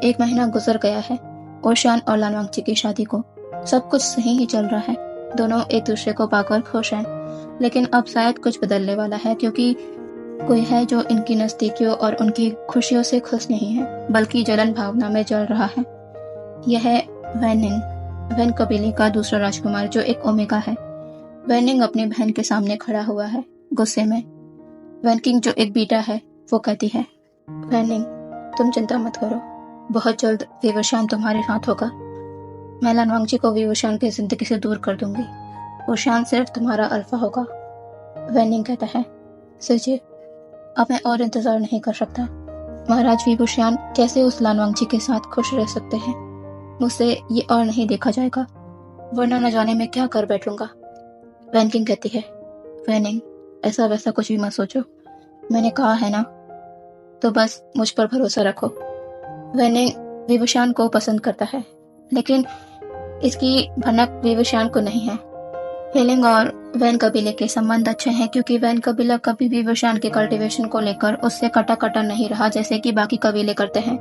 1 महीना गुजर गया है वुशियान और लानवांगची की शादी को। सब कुछ सही ही चल रहा है, दोनों एक दूसरे को पाकर खुश हैं। लेकिन अब शायद कुछ बदलने वाला है, क्योंकि कोई है जो इनकी नजदीकियों और उनकी खुशियों से खुश नहीं है, बल्कि जलन भावना में जल रहा है। यह है वैन कबीले का दूसरा राजकुमार जो एक ओमेगा है। वैनिंग अपनी बहन के सामने खड़ा हुआ है गुस्से में। वैनकिंग जो एक बीटा है वो कहती है, वैनिंग, तुम चिंता मत करो, बहुत जल्द विवशान तुम्हारे साथ होगा। मैं लानवांगची को विवशान की जिंदगी से दूर कर दूंगी। वुशियान सिर्फ तुम्हारा अल्फा होगा। वैनिंग कहता है, सचिव, अब मैं और इंतजार नहीं कर सकता। महाराज विवशान कैसे उस लानवांगची के साथ खुश रह सकते हैं? मुझसे ये और नहीं देखा जाएगा, वरना न जाने मैं क्या कर बैठूंगा। वैनकिंग कहती है, वैनिंग, ऐसा वैसा कुछ भी मत सोचो, मैंने कहा है ना, तो बस मुझ पर भरोसा रखो। वैनिंग विवशान को पसंद करता है, लेकिन इसकी भनक विवशान को नहीं है। हेलिंग और वैन कबीले के संबंध अच्छे हैं, क्योंकि वैन कबीला कभी भी विवशान के कल्टीवेशन को लेकर उससे कटा कटा नहीं रहा जैसे कि बाकी कबीले करते हैं।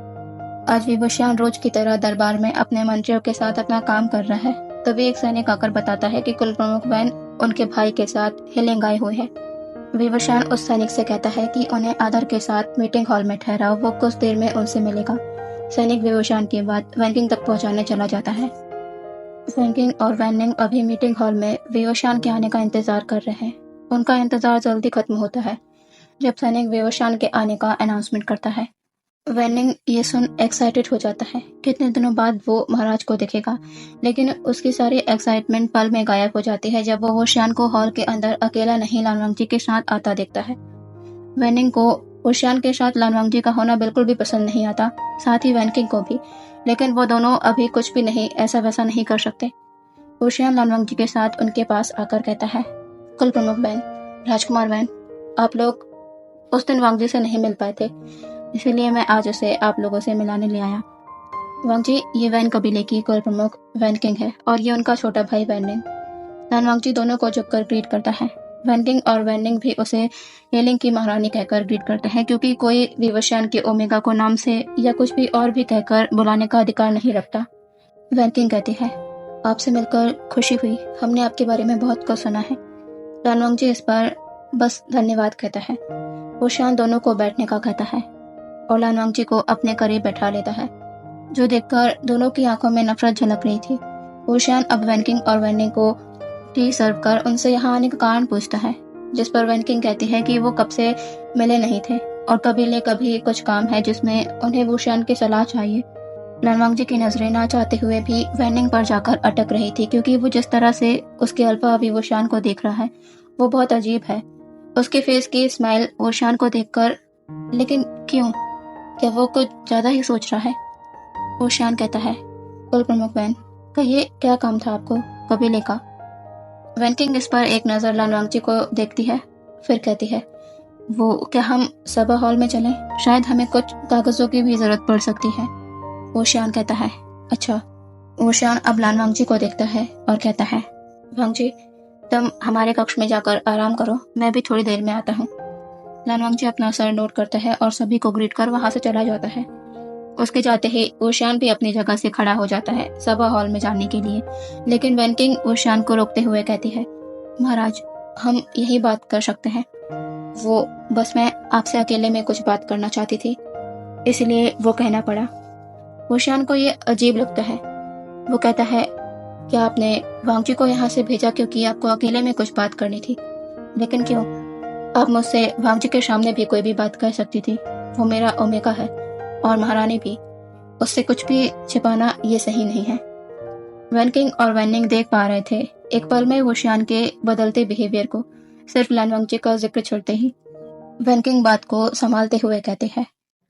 आज विवशान रोज की तरह दरबार में अपने मंत्रियों के साथ अपना काम कर रहा है। तभी एक सैनिक आकर बताता है कि कुल प्रमुख वैन उनके भाई के साथ हेलिंग आए हुए हैं। विवशान उस सैनिक से कहता है कि उन्हें आदर के साथ मीटिंग हॉल में ठहराओ, वो कुछ देर में उनसे मिलेगा। सैनिक विवशान की बात वैनकिंग तक पहुंचाने चला जाता है। वैनकिंग और वैनिंग अभी मीटिंग हॉल में विवशान के आने का इंतजार कर रहे हैं। उनका इंतजार जल्दी खत्म होता है जब सैनिक विवशान के आने का अनाउंसमेंट करता है। वैनिंग ये सुन एक्साइटेड हो जाता है, कितने दिनों बाद वो महाराज को देखेगा, लेकिन उसकी सारी एक्साइटमेंट पल में गायब हो जाती है जब वो वुशियान को हॉल के अंदर अकेला नहीं लानवांगची के साथ आता देखता है। वैनिंग को वुशियान के साथ लानवांगची का होना बिल्कुल भी पसंद नहीं आता, साथ ही वैनकिंग को भी, लेकिन वो दोनों अभी कुछ भी नहीं ऐसा वैसा नहीं कर सकते। वुशियान लानवांगची के साथ उनके पास आकर कहता है, कुल प्रमुख वैन, राजकुमार वैन, आप लोग उस दिन वांगजी से नहीं मिल पाए थे, इसीलिए मैं आज उसे आप लोगों से मिलाने ले आया। वांगजी ये वैन कबीले की कुल प्रमुख वैनकिंग है और ये उनका छोटा भाई वैनिंग। लानवांगची दोनों को झुककर ग्रीट करता है। वैनकिंग और वैनिंग भी उसे हेलिंग की महारानी कहकर ग्रीट करते हैं, क्योंकि कोई विवशान के ओमेगा को नाम से या कुछ भी और भी कहकर बुलाने का अधिकार नहीं रखता। वैनकिंग कहती है, आपसे मिलकर खुशी हुई, हमने आपके बारे में बहुत कुछ सुना है। लानवांग जी इस पर बस धन्यवाद कहता है। वुशियान दोनों को बैठने का कहता है और लानवांग जी को अपने करीब बैठा लेता है, जो देखकर दोनों की आंखों में नफरत झलक रही थी। वुशियान अब वैनकिंग और वैनिंग को टी सर्व कर उनसे यहाँ आने का कारण पूछता है, जिस पर वैनकिंग कहती है कि वो कब से मिले नहीं थे और कभी कुछ काम है जिसमें उन्हें वुशियान की सलाह चाहिए। लानवांग जी की नजरें ना चाहते हुए भी वैनिंग पर जाकर अटक रही थी, क्योंकि वो जिस तरह से उसके अल्फा वुशियान को देख रहा है वो बहुत अजीब है। उसके फेस की स्माइल वुशियान को देखकर, लेकिन क्यों? क्या वो कुछ ज्यादा ही सोच रहा है? वुशियान कहता है, कुल प्रमुख वैन, कहिए क्या काम था आपको? कबीले का। वैनकिंग इस पर एक नजर लानवांग जी को देखती है, फिर कहती है, वो क्या हम सभा हॉल में चलें? शायद हमें कुछ कागजों की भी जरूरत पड़ सकती है। वुशियान कहता है, अच्छा। वुशियान अब लानवांग जी को देखता है और कहता है, वांग जी, तुम हमारे कक्ष में जाकर आराम करो, मैं भी थोड़ी देर में आता हूँ। लानवांग जी अपना सर नोट करता है और सभी को ग्रीट कर वहां से चला जाता है। उसके जाते ही वुशियान भी अपनी जगह से खड़ा हो जाता है सभा हॉल में जाने के लिए, लेकिन वैनकिंग वुशियान को रोकते हुए कहती है, महाराज, हम यही बात कर सकते हैं। वो बस मैं आपसे अकेले में कुछ बात करना चाहती थी, इसलिए वो कहना पड़ा। वुशियान को ये अजीब लगता है। वो कहता है, क्या आपने वांग जी को यहाँ से भेजा क्योंकि आपको अकेले में कुछ बात करनी थी? लेकिन क्यों? आप मुझसे वांग जी के सामने भी कोई भी बात कर सकती थी। वो मेरा ओमेगा है और महारानी भी, उससे कुछ भी छिपाना ये सही नहीं है। वैनकिंग और वैनिंग देख पा रहे थे एक पल में वुशियान के बदलते बिहेवियर को। सिर्फ लानवांग जी का जिक्र छुड़ते ही वैनकिंग बात को संभालते हुए कहते हैं,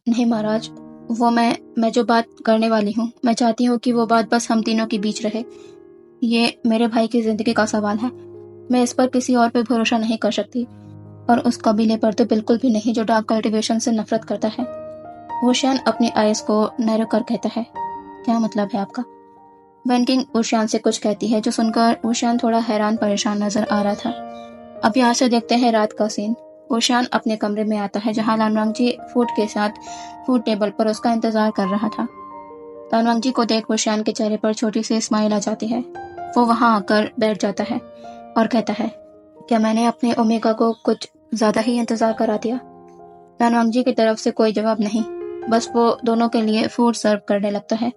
नहीं महाराज, वो मैं जो बात करने वाली हूँ, मैं चाहती हूँ कि वो बात बस हम तीनों के बीच रहे। ये मेरे भाई की जिंदगी का सवाल है। मैं इस पर किसी और पे भरोसा नहीं कर सकती, और उस कबीले पर तो बिल्कुल भी नहीं जो डार्क कल्टीवेशन से नफरत करता है। वुशियान अपनी आइज को नैरो कर कहता है, क्या मतलब है आपका? वैनकिंग वुशियान से कुछ कहती है, जो सुनकर वुशियान थोड़ा हैरान परेशान नजर आ रहा था। अब यहाँ से देखते हैं रात का सीन। वुशियान अपने कमरे में आता है, जहाँ लानवांग जी फूड के साथ फूड टेबल पर उसका इंतजार कर रहा था। लानवांग जी को देख वुशियान के चेहरे पर छोटी सी स्माइल आ जाती है। वो वहां आकर बैठ जाता है और कहता है, क्या मैंने अपने ओमेगा को कुछ ज्यादा ही इंतजार करा दिया? लानवांग जी की तरफ से कोई जवाब नहीं, बस वो दोनों के लिए फूड सर्व करने लगता है।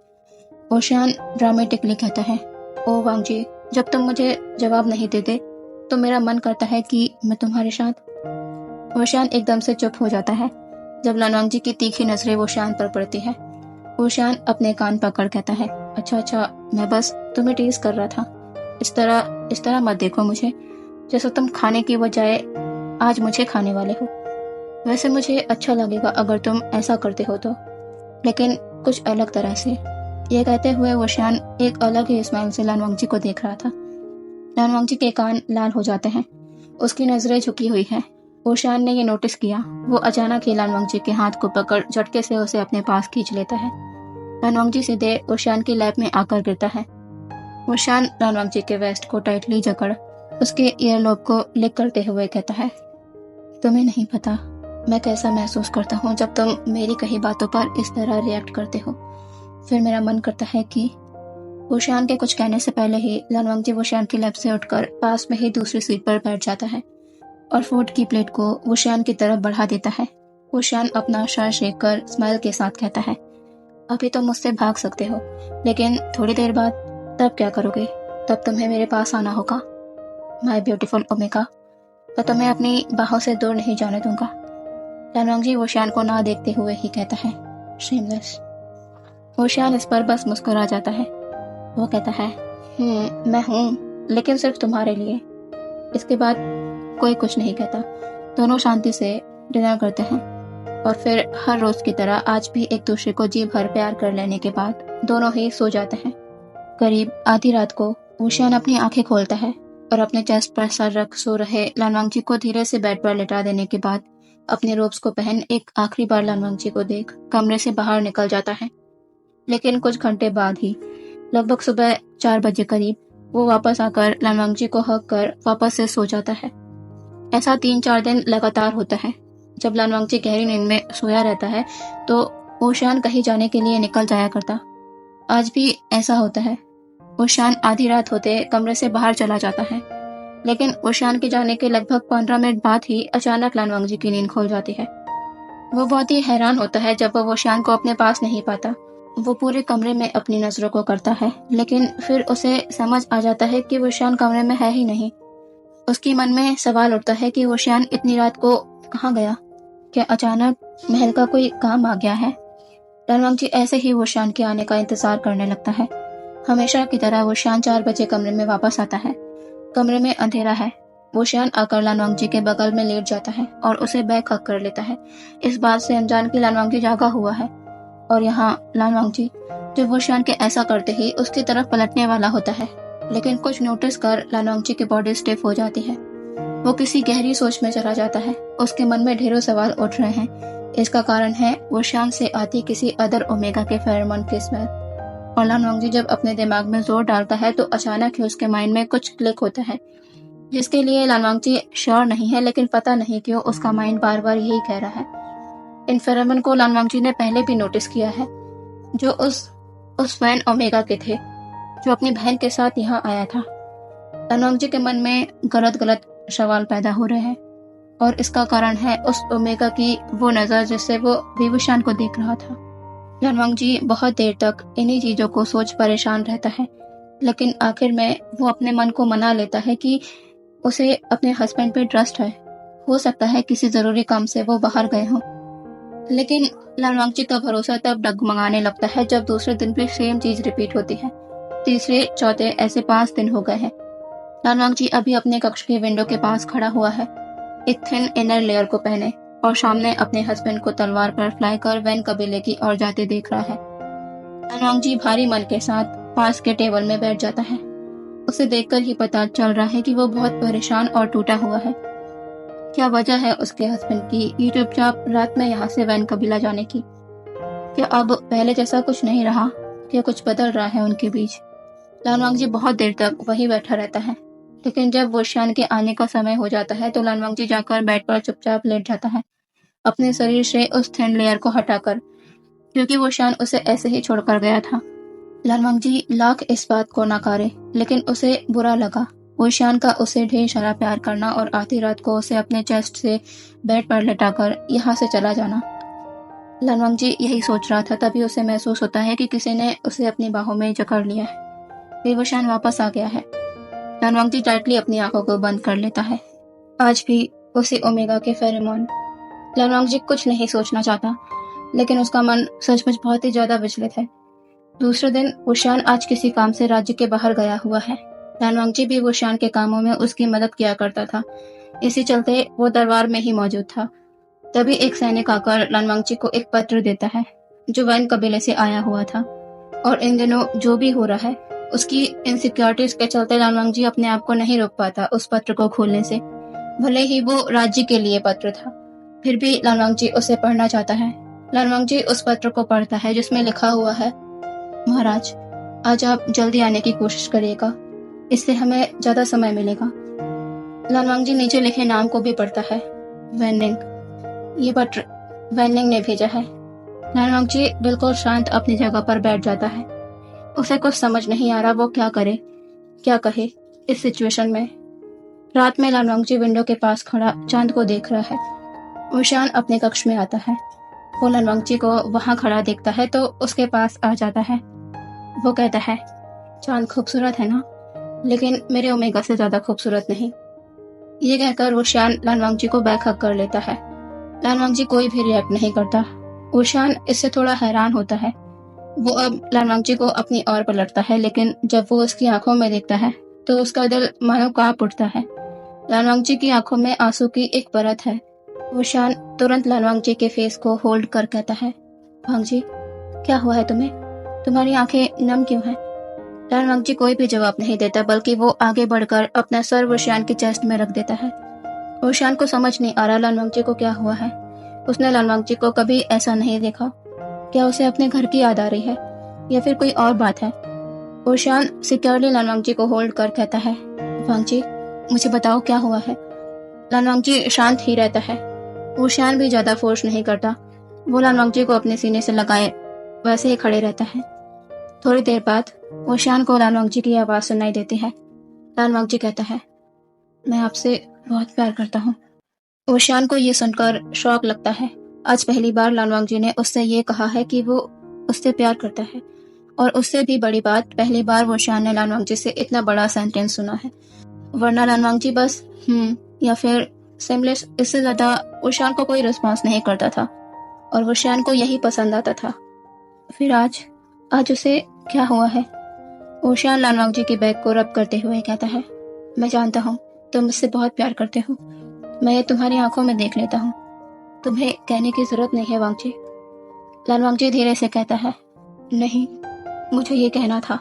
वुशियान ड्रामेटिकली कहता है, ओ वांग जी, जब तुम मुझे जवाब नहीं देते तो मेरा मन करता है कि मैं तुम्हारे साथ। वुशियान एकदम से चुप हो जाता है जब लानवांग जी की तीखी नजरें वुशियान पर पड़ती है। वुशियान अपने कान पकड़ कहता है, अच्छा, मैं बस तुम्हें टीज कर रहा था। इस तरह मत देखो मुझे, जैसे तुम खाने की बजाय आज मुझे खाने वाले हो। वैसे मुझे अच्छा लगेगा अगर तुम ऐसा करते हो तो, लेकिन कुछ अलग तरह से। ये कहते हुए वुशियान एक अलग ही स्माइल से लानवांग जी को देख रहा था। लानवांग जी के कान लाल हो जाते हैं, उसकी नजरें झुकी हुई हैं। वुशियान ने ये नोटिस किया। वो अचानक ही लानवांग जी के हाथ को पकड़ झटके से उसे अपने पास खींच लेता है। लानवांग जी सीधे वुशियान की लैप में आकर गिरता है। वुशियान लानवांग जी के वेस्ट को टाइटली जकड़ उसके ईयरलोब को लिक करते हुए कहता है, तुम्हें नहीं पता मैं कैसा महसूस करता हूँ जब तुम मेरी कही बातों पर इस तरह रिएक्ट करते हो। फिर मेरा मन करता है कि। वुशियान के कुछ कहने से पहले ही लानवांग जी वुशियान की लैप से उठकर पास में ही दूसरी सीट पर बैठ जाता है और फूड की प्लेट को वुशियान की तरफ बढ़ा देता है। वुशियान अपना सर शेक कर स्माइल के साथ कहता है, अभी तो मुझसे भाग सकते हो, लेकिन थोड़ी देर बाद तब क्या करोगे? तब तुम्हें मेरे पास आना होगा, माय ब्यूटीफुल ओमेगा। तो तुम्हें अपनी बाहों से दूर नहीं जाने दूंगा। लानवांग जी वुशियान को ना देखते हुए ही कहता है, शेमलेस। वुशियान इस पर बस मुस्कुरा जाता है। वो कहता है, मैं हूँ, लेकिन सिर्फ तुम्हारे लिए। इसके बाद कोई कुछ नहीं कहता। दोनों शांति से डिनर करते हैं और फिर हर रोज की तरह आज भी एक दूसरे को जी भर प्यार कर लेने के बाद दोनों ही सो जाते हैं। करीब आधी रात को वुशियान अपनी आंखें खोलता है और अपने चेस्ट पर सर रख सो रहे लानवांग जी को धीरे से बेड पर लेटा देने के बाद अपने रोब्स को पहन एक आखिरी बार लानवांग जी को देख कमरे से बाहर निकल जाता है। लेकिन कुछ घंटे बाद ही लगभग सुबह 4 बजे करीब वो वापस आकर लानवांग जी को हक कर वापस से सो जाता है। ऐसा 3-4 दिन लगातार होता है। जब लानवांग जी गहरी नींद में सोया रहता है तो वुशियान कहीं जाने के लिए निकल जाया करता। आज भी ऐसा होता है। ऊशान आधी रात होते कमरे से बाहर चला जाता है, लेकिन ऊशान के जाने के लगभग 15 मिनट बाद ही अचानक लानवांगजी की नींद खुल जाती है। वो बहुत ही हैरान होता है जब वो ऊशान को अपने पास नहीं पाता। वो पूरे कमरे में अपनी नजरों को करता है, लेकिन फिर उसे समझ आ जाता है कि ऊशान कमरे में है ही नहीं। उसके मन में सवाल उठता है कि ऊशान इतनी रात को कहाँ गया? क्या अचानक महल का कोई काम आ गया है? लानवांगजी ऐसे ही ऊशान के आने का इंतजार करने लगता है। हमेशा की तरह ऊशान 4 बजे कमरे में वापस आता है। कमरे में अंधेरा है। ऊशान आकर लानवांगजी के बगल में लेट जाता है और उसे बैक हक कर लेता है, इस बात से अनजान कि लानवांगजी जागा हुआ है। और यहाँ लानवांगजी जब ऊशान के ऐसा करते ही उसकी तरफ पलटने वाला होता है, लेकिन कुछ नोटिस कर लानवांगजी की बॉडी स्टिफ हो जाती है। वो किसी गहरी सोच में चला जाता है। उसके मन में ढेरों सवाल उठ रहे हैं। इसका कारण है ऊशान से आती किसी अदर ओमेगा के फेरोमोन की स्मेल। और लानवांगजी जब अपने दिमाग में जोर डालता है तो अचानक ही उसके माइंड में कुछ क्लिक होता है, जिसके लिए लानवांगजी श्योर नहीं है, लेकिन पता नहीं क्यों उसका माइंड बार बार यही कह रहा है। इन फेरोमोन को लानवांगजी ने पहले भी नोटिस किया है, जो उस वैन ओमेगा के थे जो अपनी बहन के साथ यहाँ आया था। लानवांगजी के मन में गलत गलत सवाल पैदा हो रहे हैं, और इसका कारण है उस ओमेगा की वो नजर जिससे वो विभूषण को देख रहा था। लानवांगजी बहुत देर तक इन्हीं चीजों को सोच परेशान रहता है, लेकिन आखिर में वो अपने मन को मना लेता है कि उसे अपने हस्बैंड पे ट्रस्ट है। हो सकता है किसी जरूरी काम से वो बाहर गए हों। लेकिन लानवांगजी का भरोसा तब डगमगाने लगता है जब दूसरे दिन भी सेम चीज रिपीट होती है। तीसरे चौथे ऐसे 5 दिन हो गए हैं। लानवांगजी अभी अपने कक्ष के विंडो के पास खड़ा हुआ है, एक थिन इनर लेयर को पहने, और सामने अपने हस्बैंड को तलवार पर फ्लाई कर वैन कबीले की ओर जाते देख रहा है। लानवांगजी भारी मन के साथ पास के टेबल में बैठ जाता है। उसे देखकर ही पता चल रहा है कि वो बहुत परेशान और टूटा हुआ है। क्या वजह है उसके हस्बैंड की ये चुपचाप रात में यहाँ से वैन कबीला जाने की? क्या अब पहले जैसा कुछ नहीं रहा? क्या कुछ बदल रहा है उनके बीच? लानवांगजी बहुत देर तक वहीं बैठा रहता है, लेकिन जब वोशियान के आने का समय हो जाता है तो लानवांगजी जाकर बेड पर चुपचाप लेट जाता है, अपने शरीर से उस थिन लेयर को हटाकर, क्योंकि वोशियान उसे ऐसे ही छोड़कर गया था। लानवांगजी लाख इस बात को नकारे, लेकिन उसे बुरा लगा वोशियान का उसे ढेर सारा प्यार करना और आधी रात को उसे अपने चेस्ट से बेड पर लेटाकर यहाँ से चला जाना। लानवांगजी यही सोच रहा था, तभी उसे महसूस होता है कि किसी ने उसे अपनी बाहों में जकड़ लिया है। विभूषण वापस आ गया है। लानवांगजी टाइटली अपनी आंखों को बंद कर लेता है। आज भी उसी ओमेगा के फेरोमोन। लानवांगजी कुछ नहीं सोचना चाहता, लेकिन उसका मन सचमुच बहुत ही ज्यादा विचलित है। दूसरे दिन वोशियान आज किसी काम से राज्य के बाहर गया हुआ है। लानवांगजी भी वोशियान के कामों में उसकी मदद किया करता था, इसी चलते वो दरबार में ही मौजूद था। तभी एक सैनिक आकर लानवांगजी को एक पत्र देता है, जो वैन कबीले से आया हुआ था। और इन दिनों जो भी हो रहा है, उसकी इनसिक्योरिटीज के चलते लानवांगजी अपने आप को नहीं रोक पाता उस पत्र को खोलने से। भले ही वो राज्य के लिए पत्र था, फिर भी लानवांगजी उसे पढ़ना चाहता है। लानवांगजी उस पत्र को पढ़ता है, जिसमें लिखा हुआ है, महाराज, आज आप जल्दी आने की कोशिश करिएगा, इससे हमें ज्यादा समय मिलेगा। लानवांगजी नीचे लिखे नाम को भी पढ़ता है, वैनलिंग। ये पत्र वैनलिंग ने भेजा है। लानवांगजी बिल्कुल शांत अपनी जगह पर बैठ जाता है। उसे कुछ समझ नहीं आ रहा वो क्या करे, क्या कहे इस सिचुएशन में। रात में लानवांगजी विंडो के पास खड़ा चांद को देख रहा है। वोशियान अपने कक्ष में आता है। वो लानवांगजी को वहां खड़ा देखता है तो उसके पास आ जाता है। वो कहता है, चांद खूबसूरत है ना, लेकिन मेरे ओमेगा से ज्यादा खूबसूरत नहीं। ये कहकर वोशियान लानवांगजी को बैक हक कर लेता है। लानवांगजी कोई भी रिएक्ट नहीं करता। वोशियान इससे थोड़ा हैरान होता है। वो अब लानवांगजी को अपनी ओर पलटता है, लेकिन जब वो उसकी आंखों में देखता है तो उसका दिल मानो कांप उठता है। लानवांगजी की आंखों में आंसू की एक परत है। वोशियान तुरंत लानवांगजी के फेस को होल्ड कर कहता है, वांगजी, क्या हुआ है तुम्हें? तुम्हारी आंखें नम क्यों हैं? लानवांगजी कोई भी जवाब नहीं देता, बल्कि वो आगे बढ़कर अपना सर वोशियान के चेस्ट में रख देता है। वोशियान को समझ नहीं आ रहा लानवांगजी को क्या हुआ है। उसने लानवांगजी को कभी ऐसा नहीं देखा। क्या उसे अपने घर की याद आ रही है, या फिर कोई और बात है? वोशियान सिक्योरली लानवांगजी को होल्ड कर कहता है, वांगजी, मुझे बताओ क्या हुआ है। लानवांगजी शांत ही रहता है। वोशियान भी ज्यादा फोर्स नहीं करता। वो लानवांगजी को अपने सीने से लगाए वैसे ही खड़े रहता है। थोड़ी देर बाद वोशान को लान वांगजी की आवाज़ सुनाई देती है। लान वांगजी कहता है, मैं आपसे बहुत प्यार करता हूँ। वोशान को ये सुनकर शौक लगता है। आज पहली बार लान वांगजी ने उससे ये कहा है कि वो उससे प्यार करता है। और उससे भी बड़ी बात, पहली बार वोशान ने लान वांगजी से इतना बड़ा सेंटेंस सुना है। वरना लान वांगजी बस या फिर सिमलेस, इससे ज़्यादा वोशान को कोई रिस्पॉन्स नहीं करता था और वोशान को यही पसंद आता था। फिर आज उसे क्या हुआ है? वोशान लान वांगजी की बैग को रब करते हुए कहता है, मैं जानता हूँ तुम मुझसे बहुत प्यार करते हो। मैं ये तुम्हारी आंखों में देख लेता हूँ। तुम्हें कहने की जरूरत नहीं है वांगजी। लान वांगजी धीरे से कहता है, नहीं, मुझे ये कहना था।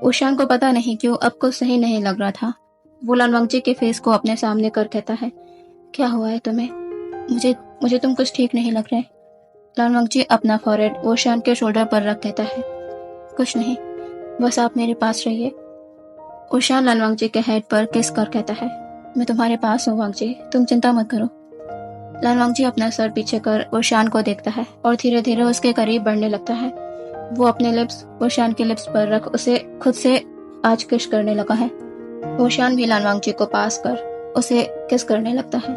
वोशान को पता नहीं क्यों अब कुछ सही नहीं लग रहा था। वो लान वांगजी के फेस को अपने सामने कर कहता है, क्या हुआ है तुम्हें? मुझे तुम कुछ ठीक नहीं लग रहे। लान वांगजी अपना फॉरहेड वोशान के शोल्डर पर रख कहता है, कुछ नहीं, बस आप मेरे पास रहिए। वोशान लान वांगजी के हेड पर किस कर कहता है, मैं तुम्हारे पास हूँ वांगजी, तुम चिंता मत करो। लान वांगजी अपना सर पीछे कर वोशान को देखता है और धीरे धीरे उसके करीब बढ़ने लगता है। वो अपने लिप्स वोशान के लिप्स पर रख उसे खुद से आज किस करने लगा है। वोशान भी लान वांगजी को पास कर उसे किस करने लगता है।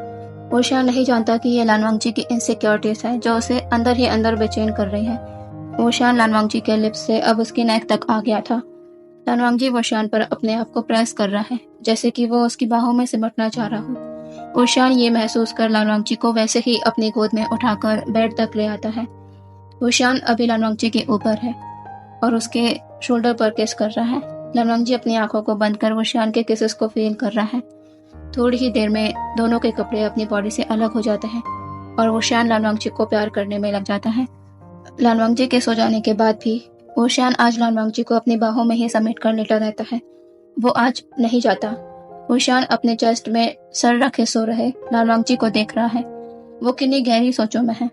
वोशान नहीं जानता कि ये लान वांगजी की इनसिक्योरिटीज है जो उसे अंदर ही अंदर बेचैन कर रही है। वोशान लान वांगजी के लिप्स से अब उसकी नेक तक आ गया था। लान वांगजी वोशान पर अपने आप को प्रेस कर रहा है, जैसे कि वो उसकी बाहों में सिमटना चाह रहा हो। वोशान ये महसूस कर लान वांगजी को वैसे ही अपनी गोद में उठाकर बेड तक ले आता है। वोशान अभी लान वांगजी के ऊपर है और उसके शोल्डर पर किस कर रहा है। लान वांगजी अपनी आंखों को बंद कर वोशान के किसेस को फील कर रहा है। थोड़ी ही देर में दोनों के कपड़े अपनी बॉडी से अलग हो जाते हैं और वोशान लान वांगजी को प्यार करने में लग जाता है। लान वांगजी के सो जाने के बाद भी वोशान आज लान वांगजी को अपनी बाहों में ही समेट कर लेटा रहता है। वो आज नहीं जाता। वोशान अपने चेस्ट में सर रखे सो रहे लान वांगजी को देख रहा है। वो कितनी गहरी सोचों में है।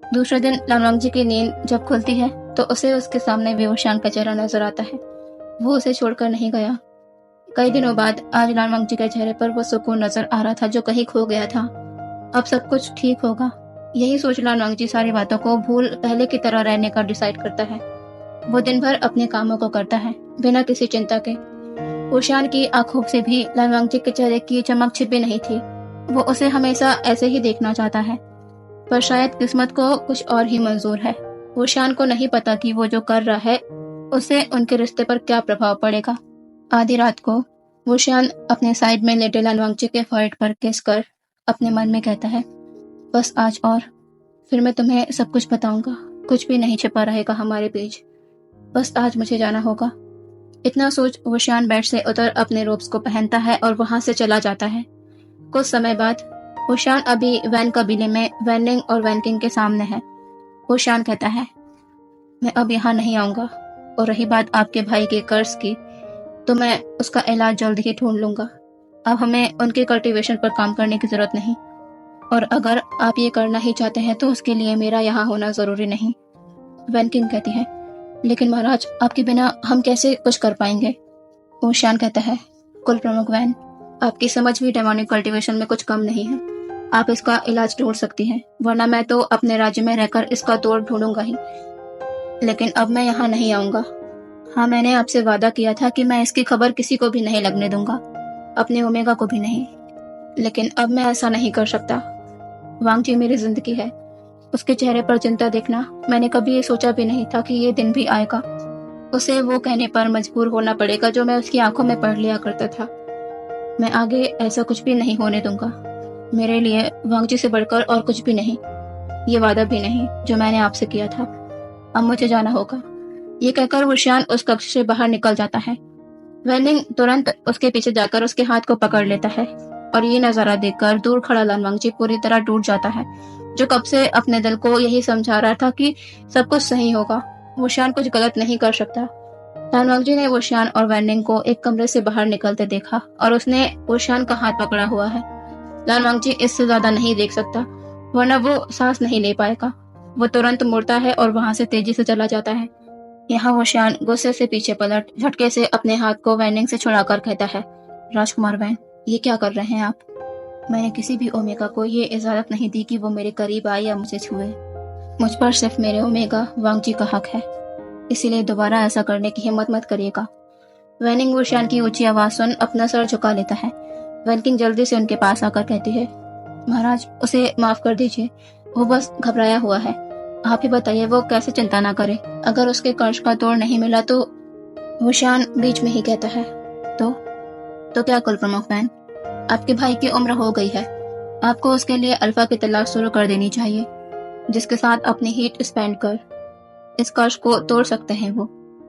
दूसरे दिन लान वांगजी की नींद जब खुलती है तो उसे उसके सामने भी वोशान का चेहरा नजर आता है। वो उसे छोड़कर नहीं गया। कई दिनों बाद आज लान वांगजी के चेहरे पर वो सुकून नजर आ रहा था जो कहीं खो गया था। अब सब कुछ ठीक होगा, यही सोच लान वांगजी सारी बातों को भूल पहले की तरह रहने का डिसाइड करता है। वो दिन भर अपने कामों को करता है बिना किसी चिंता के। वोशान की आंखों से भी लान वांगजी के चेहरे की चमक छिपी नहीं थी। वो उसे हमेशा ऐसे ही देखना चाहता है, पर शायद किस्मत को कुछ और ही मंजूर है। वोशान को नहीं पता कि वो जो कर रहा है उससे उनके रिश्ते पर क्या प्रभाव पड़ेगा। आधी रात को वोशान अपने साइड में लेटे लान वांगजी के फॉरहेड पर किस कर अपने मन में कहता है, बस आज और, फिर मैं तुम्हें सब कुछ बताऊंगा। कुछ भी नहीं छिपा रहेगा हमारे बीच। बस आज मुझे जाना होगा। इतना सोच वोशान बेड से उतर अपने रोब्स को पहनता है और वहां से चला जाता है। कुछ समय बाद वोशान अभी वैन कबीले में वैनिंग और वैनकिंग के सामने है। वोशान कहता है, मैं अब यहाँ नहीं आऊंगा, और रही बात आपके भाई के कर्ज की, तो मैं उसका इलाज जल्द ही ढूंढ लूंगा। अब हमें उनके कल्टीवेशन पर काम करने की जरूरत नहीं, और अगर आप ये करना ही चाहते हैं तो उसके लिए मेरा यहाँ होना जरूरी नहीं। वैनकिंग कहती है, लेकिन महाराज आपके बिना हम कैसे कुछ कर पाएंगे? वोशान कहता है, कुल प्रमुख वैन, आपकी समझ भी डेमोनिक कल्टीवेशन में कुछ कम नहीं है। आप इसका इलाज ढूंढ सकती हैं, वरना मैं तो अपने राज्य में रहकर इसका तोड़ ढूंढूंगा ही। लेकिन अब मैं यहाँ नहीं आऊंगा। हाँ, मैंने आपसे वादा किया था कि मैं इसकी खबर किसी को भी नहीं लगने दूंगा, अपने ओमेगा को भी नहीं। लेकिन अब मैं ऐसा नहीं कर सकता। वांगजी मेरी जिंदगी है। उसके चेहरे पर चिंता देखना, मैंने कभी ये सोचा भी नहीं था कि ये दिन भी आएगा। उसे वो कहने पर मजबूर होना पड़ेगा जो मैं उसकी आंखों में पढ़ लिया करता था। मैं आगे ऐसा कुछ भी नहीं होने दूंगा। मेरे लिए वांगजी से बढ़कर और कुछ भी नहीं। ये वादा भी नहीं जो मैंने आपसे किया था। अब मुझे जाना होगा। ये कहकर वोशान उस कक्ष से बाहर निकल जाता है। वैनिंग तुरंत उसके पीछे जाकर उसके हाथ को पकड़ लेता है और ये नजारा देखकर दूर खड़ा लान वांगजी पूरी तरह टूट जाता है, जो कब से अपने दिल को यही समझा रहा था कि सब कुछ सही होगा, वोशान कुछ गलत नहीं कर सकता। लान वांगजी ने वोशान और वैनिंग को एक कमरे से बाहर निकलते देखा और उसने वोशान का हाथ पकड़ा हुआ है। लान वांगजी इससे ज्यादा नहीं देख सकता, वरना वो सांस नहीं ले पाएगा। वो तुरंत मुड़ता है और वहां से तेजी से चला जाता है। यहाँ वोशान गुस्से से पीछे पलट झटके से अपने हाथ को वैनिंग से छुड़ाकर कहता है, राजकुमार वैन, ये क्या कर रहे हैं आप? मैंने किसी भी ओमेगा को ये इजाजत नहीं दी कि वो मेरे करीब आए या मुझे छुए। मुझ पर सिर्फ मेरे ओमेगा वांगजी का हक है। इसीलिए दोबारा ऐसा करने की हिम्मत मत करिएगा। वैनिंग वुशियान की ऊंची आवाज सुन अपना सर झुका लेता है। वैनकिंग जल्दी से उनके पास आकर कहती है, महाराज उसे माफ कर दीजिए, वो बस घबराया हुआ है। आप ही बताइए वो कैसे चिंता ना करे। अगर उसके कर्ज का तोड़ नहीं मिला तो वुशियान बीच में ही कहता है, तो क्या कुल प्रमुख वैन, आपके भाई की उम्र हो गई है, आपको उसके लिए अल्फा की तलाश शुरू कर देनी चाहिए जिसके साथ अपनी हीट स्पेंड कर इस कर्ज को तोड़ सकते हैं वो।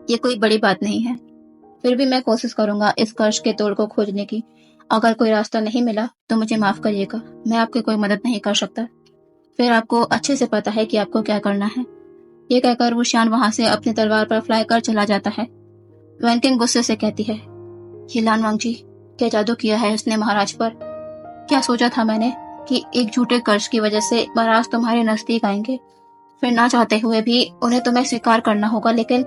ये कोई बड़ी बात नहीं है। फिर भी मैं कोशिश करूंगा इस कर्ज के तोड़ को खोजने की। अगर कोई रास्ता नहीं मिला तो मुझे माफ करिएगा, मैं आपकी कोई मदद नहीं कर सकता। फिर आपको अच्छे से पता है कि आपको क्या करना है। ये कहकर वुशियान वहां से अपनी तलवार पर फ्लाई कर चला जाता है। वैनकिंग गुस्से से कहती है, ये लान वांगजी, क्या जादू किया है उसने महाराज पर। क्या सोचा था मैंने कि एक झूठे कर्ज की वजह से महाराज तुम्हारे नजदीक आएंगे, फिर ना चाहते हुए भी उन्हें तुम्हें स्वीकार करना होगा, लेकिन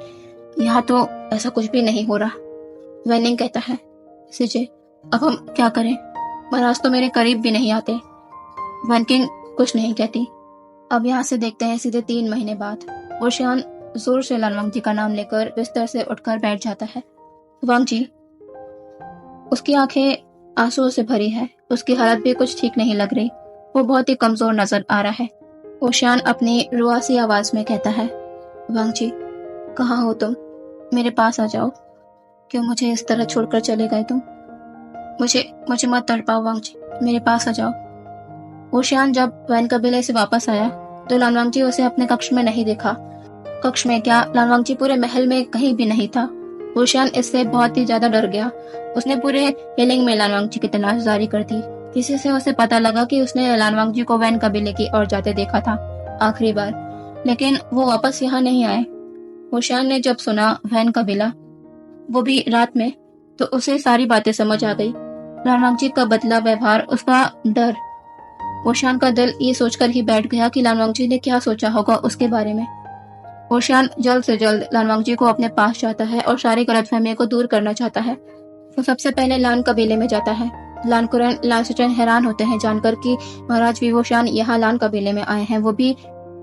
यहाँ तो ऐसा कुछ भी नहीं हो रहा। वैनिंग कहता है, सिजे अब हम क्या करें, महाराज तो मेरे करीब भी नहीं आते। वैनकिंग कुछ नहीं कहती। अब यहाँ से देखते हैं सीधे 3 महीने बाद। वुशियान जोर से लान वांगजी का नाम लेकर बिस्तर से उठकर बैठ जाता है। वांगजी, उसकी आंखें आंसुओं से भरी है, उसकी हालत भी कुछ ठीक नहीं लग रही, वो बहुत ही कमजोर नजर आ रहा है। वुशियान अपनी रुआसी आवाज में कहता है, वांगजी कहाँ हो तुम, मेरे पास आ जाओ, क्यों मुझे इस तरह छोड़कर चले गए तुम। मुझे मत तड़पाओ वांगजी, मेरे पास आ जाओ। वुशियान जब वैन कबीले से वापस आया तो लान वांगजी उसे अपने कक्ष में नहीं देखा। कक्ष में क्या, लान वांगजी पूरे महल में कहीं भी नहीं था। वुशियान इससे बहुत ही ज्यादा डर गया। उसने पूरे हेलिंग में लान वांगजी की तलाश जारी कर दी। किसी से उसे पता लगा कि उसने लान वांगजी को वैन कबीले की ओर जाते देखा था आखिरी बार, लेकिन वो वापस यहाँ नहीं आए। वुशियान ने जब सुना वैन कबीला, वो भी रात में, तो उसे सारी बातें समझ आ गई। लान वांगजी का बदला व्यवहार, उसका डर। वुशियान का दिल ये सोचकर ही बैठ गया कि लान वांगजी ने क्या सोचा होगा उसके बारे में। वुशियान जल्द से जल्द लान वांगजी को अपने पास जाता है और सारी गलतफहमियों को दूर करना चाहता है। वो सबसे पहले लान कबीले में जाता है। लान कुरन, लान सिचन हैरान होते हैं जानकर कि महाराज वुशियान यहाँ लान कबीले में आए हैं, वो भी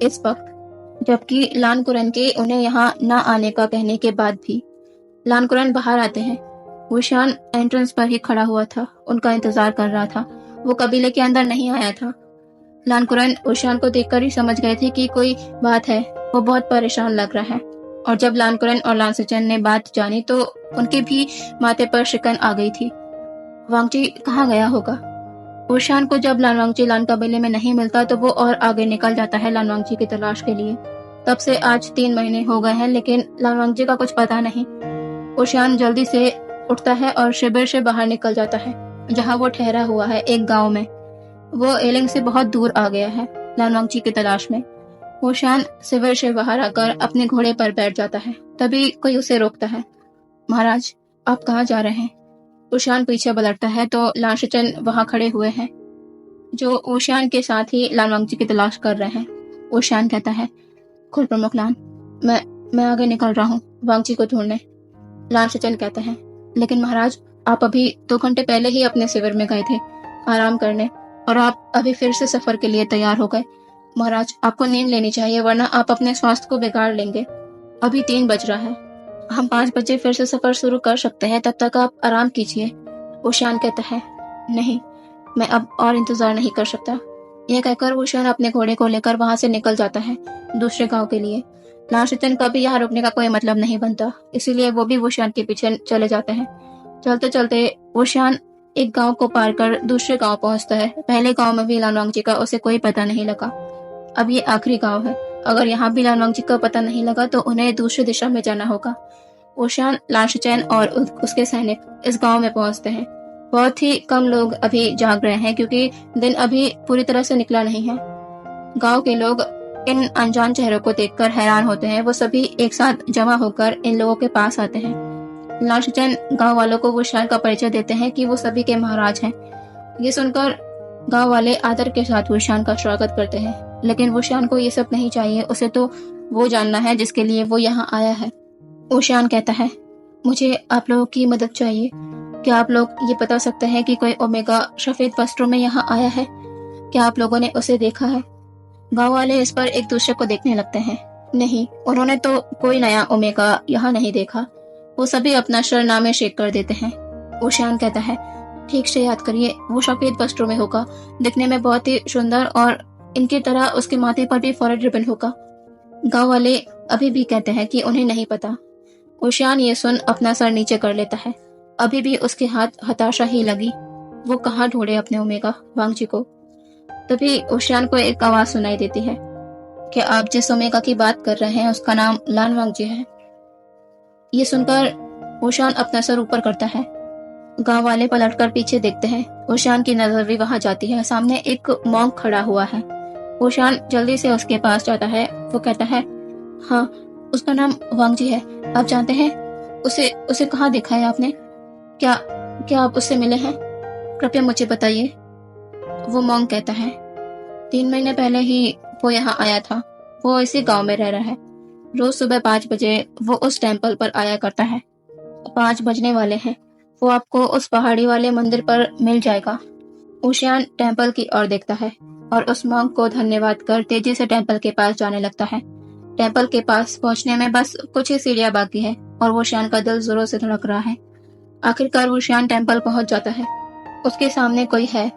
इस वक्त, जबकि लान कुरन के उन्हें यहाँ न आने का कहने के बाद भी। लान कुरन बाहर आते हैं। वुशियान एंट्रेंस पर ही खड़ा हुआ था, उनका इंतजार कर रहा था। वो कबीले के अंदर नहीं आया था। लान कुरन वुशियान को देखकर ही समझ गए थे कि कोई बात है। वो बहुत परेशान लग रहा है, और जब लान कुरन और लान सिचन ने बात जानी तो उनके भी माथे पर शिकन आ गई थी। वांगजी कहाँ गया होगा। वुशियान को जब लान वांगजी लान कबीले में नहीं मिलता तो वो और आगे निकल जाता है लान वांगजी की तलाश के लिए। तब से आज 3 महीने हो गए हैं, लेकिन लान वांगजी का कुछ पता नहीं। वुशियान जल्दी से उठता है और शिविर से बाहर निकल जाता है जहाँ वो ठहरा हुआ है, एक गांव में। वो एलिंग से बहुत दूर आ गया है लान वांगजी की तलाश में। वुशियान शिविर से बाहर आकर अपने घोड़े पर बैठ जाता है। तभी कोई उसे रोकता है। महाराज, आप कहाँ जा रहे हैं। वुशियान पीछे पलटता है तो लान सिचन वहां खड़े हुए हैं, जो वुशियान के साथ ही लान वांगजी की तलाश कर रहे हैं। वुशियान कहता है, कुल प्रमुख लान, मैं आगे निकल रहा हूँ वांगजी को ढूंढने। लान सिचन कहते हैं, लेकिन महाराज, आप अभी 2 घंटे पहले ही अपने शिविर में गए थे आराम करने, और आप अभी फिर से सफर के लिए तैयार हो गए। महाराज, आपको नींद लेनी चाहिए, वरना आप अपने स्वास्थ्य को बिगाड़ लेंगे। अभी 3 बज रहा है, हम 5 बजे फिर से सफर शुरू कर सकते हैं, तब तक आप आराम कीजिए। वुशियान कहता है, नहीं, मैं अब और इंतजार नहीं कर सकता। यह कहकर वुशियान अपने घोड़े को लेकर वहां से निकल जाता है दूसरे गांव के लिए। लान सिचन का भी यहाँ रुकने का कोई मतलब नहीं बनता, इसीलिए वो भी वुशियान के पीछे चले जाते हैं। चलते चलते वुशियान एक गांव को पार कर दूसरे गांव पहुंचता है। पहले गांव में भी लान वांगजी का उसे कोई पता नहीं लगा। अब ये आखिरी गांव है। अगर यहाँ भी लान वांगजी का पता नहीं लगा तो उन्हें दूसरी दिशा में जाना होगा। वुशियान, लान सिचन और उसके सैनिक इस गांव में पहुंचते हैं। बहुत ही कम लोग अभी जाग रहे हैं क्योंकि दिन अभी पूरी तरह से निकला नहीं है। गांव के लोग इन अनजान चेहरों को देखकर हैरान होते हैं। वो सभी एक साथ जमा होकर इन लोगों के पास आते हैं। लान सिचन गांव वालों को वुशियान का परिचय देते हैं कि वो सभी के महाराज हैं। ये सुनकर गांव वाले आदर के साथ वुशियान का स्वागत करते हैं, लेकिन वुशियान को ये सब नहीं चाहिए। उसे तो वो जानना है जिसके लिए वो यहाँ आया है। वुशियान कहता है, मुझे आप लोगों की मदद चाहिए। क्या आप लोग ये बता सकते हैं कि कोई ओमेगा सफेद वस्त्रों में यहाँ आया है? क्या आप लोगों ने उसे देखा है? गांव वाले इस पर एक दूसरे को देखने लगते हैं। नहीं, उन्होंने तो कोई नया ओमेगा यहाँ नहीं देखा। वो सभी अपना सरनामे शेक कर देते हैं। ओशियान कहता है, ठीक से याद करिए, वो सफेद वस्त्रों में होगा, दिखने में बहुत ही सुंदर, और इनकी तरह उसके माथे पर भी फॉरेड रिबन होगा। गांव वाले अभी भी कहते हैं कि उन्हें नहीं पता। ओशियान ये सुन अपना सर नीचे कर लेता है। अभी भी उसके हाथ हताशा ही लगी। वो कहाँ ढूंढे अपने ओमेगा वांगजी को। तभी ओशियान को एक आवाज सुनाई देती है कि आप जिस ओमेगा की बात कर रहे हैं उसका नाम लान वांगजी है। ये सुनकर ओशियान अपना सर ऊपर करता है। गांव वाले पलटकर पीछे देखते हैं। ओशियान की नजर भी वहां जाती है। सामने एक मॉन्क खड़ा हुआ है। ओशियान जल्दी से उसके पास जाता है। वो कहता है, हाँ, उसका नाम वांगजी है। आप जानते हैं उसे उसे कहाँ देखा है आपने? क्या क्या आप उससे मिले हैं? कृपया मुझे बताइए। वो मॉन्क कहता है, 3 महीने पहले ही वो यहाँ आया था। वो इसी गांव में रह रहा है। रोज सुबह 5 बजे वो उस टेम्पल पर आया करता है। 5 बजने वाले हैं। वो आपको उस पहाड़ी वाले मंदिर पर मिल जाएगा। ओशियान टेम्पल की ओर देखता है और उस मॉन्क को धन्यवाद कर तेजी से टेम्पल के पास जाने लगता है। टेम्पल के पास पहुंचने में बस कुछ ही सीढ़ियां बाकी है और ओशियान का दिल जोरों से धड़क रहा है। आखिरकार ओशियान टेम्पल पहुंच जाता है। उसके सामने कोई है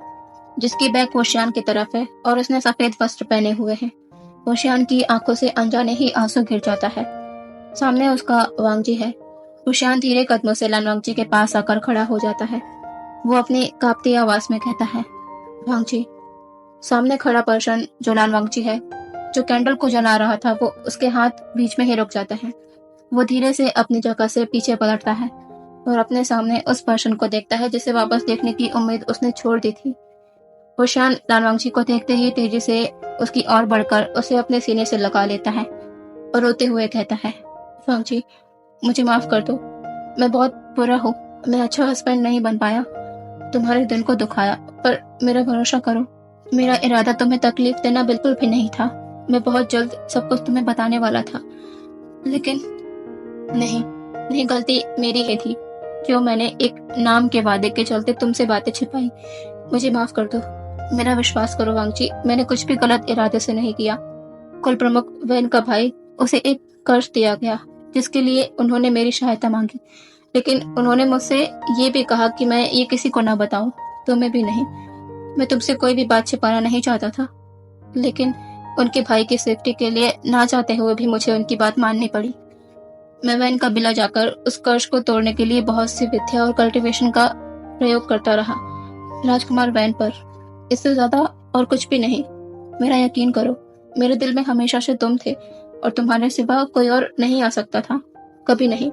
जिसकी बैक ओशियान की तरफ है और उसने सफेद वस्त्र पहने हुए हैं। ओशियान की आंखों से अनजाने ही आंसू गिर जाता है। सामने उसका वांगजी है। ओशियान धीरे कदमों से लान वांगजी के पास आकर खड़ा हो जाता है। वो अपनी कांपती आवाज में कहता है, वांगजी। सामने खड़ा पर्सन जो लान वांगजी है, जो कैंडल को जला रहा था, वो उसके हाथ बीच में ही रुक जाता है। वो धीरे से अपनी जगह से पीछे पलटता है और अपने सामने उस पर्सन को देखता है जिसे वापस देखने की उम्मीद उसने छोड़ दी थी। ओशियान लान वांगजी को देखते ही तेजी से उसकी ओर बढ़कर उसे अपने सीने से लगा लेता है और रोते हुए कहता है, वांगजी, मुझे माफ कर दो। मैं बहुत बुरा हूँ। मैं अच्छा हस्बैंड नहीं बन पाया, तुम्हारे दिल को दुखाया, पर मेरा भरोसा करो, मेरा इरादा तुम्हें तकलीफ देना बिल्कुल भी नहीं था। मैं बहुत जल्द सब कुछ तुम्हें बताने वाला था, लेकिन नहीं, गलती मेरी ही थी। क्यों मैंने एक नाम के वादे के चलते तुमसे बातें छिपाई। मुझे माफ कर दो। मेरा विश्वास करो वांगजी, मैंने कुछ भी गलत इरादे से नहीं किया। कुल प्रमुख वैन का भाई, उसे एक कर्ज दिया गया जिसके लिए उन्होंने मेरी सहायता मांगी, लेकिन उन्होंने मुझसे ये भी कहा कि मैं ये किसी को ना बताऊं, तुम्हें भी नहीं। मैं तुमसे कोई भी बात छिपाना नहीं चाहता था, लेकिन उनके भाई की सेफ्टी के लिए ना चाहते हुए भी मुझे उनकी बात माननी पड़ी। मैं वैन का बिला जाकर उस कर्ज को तोड़ने के लिए बहुत सी विद्या और कल्टीवेशन का प्रयोग करता रहा, राजकुमार वैन पर, इससे ज्यादा और कुछ भी नहीं। मेरा यकीन करो, मेरे दिल में हमेशा से तुम थे और तुम्हारे सिवा कोई और नहीं आ सकता था, कभी नहीं।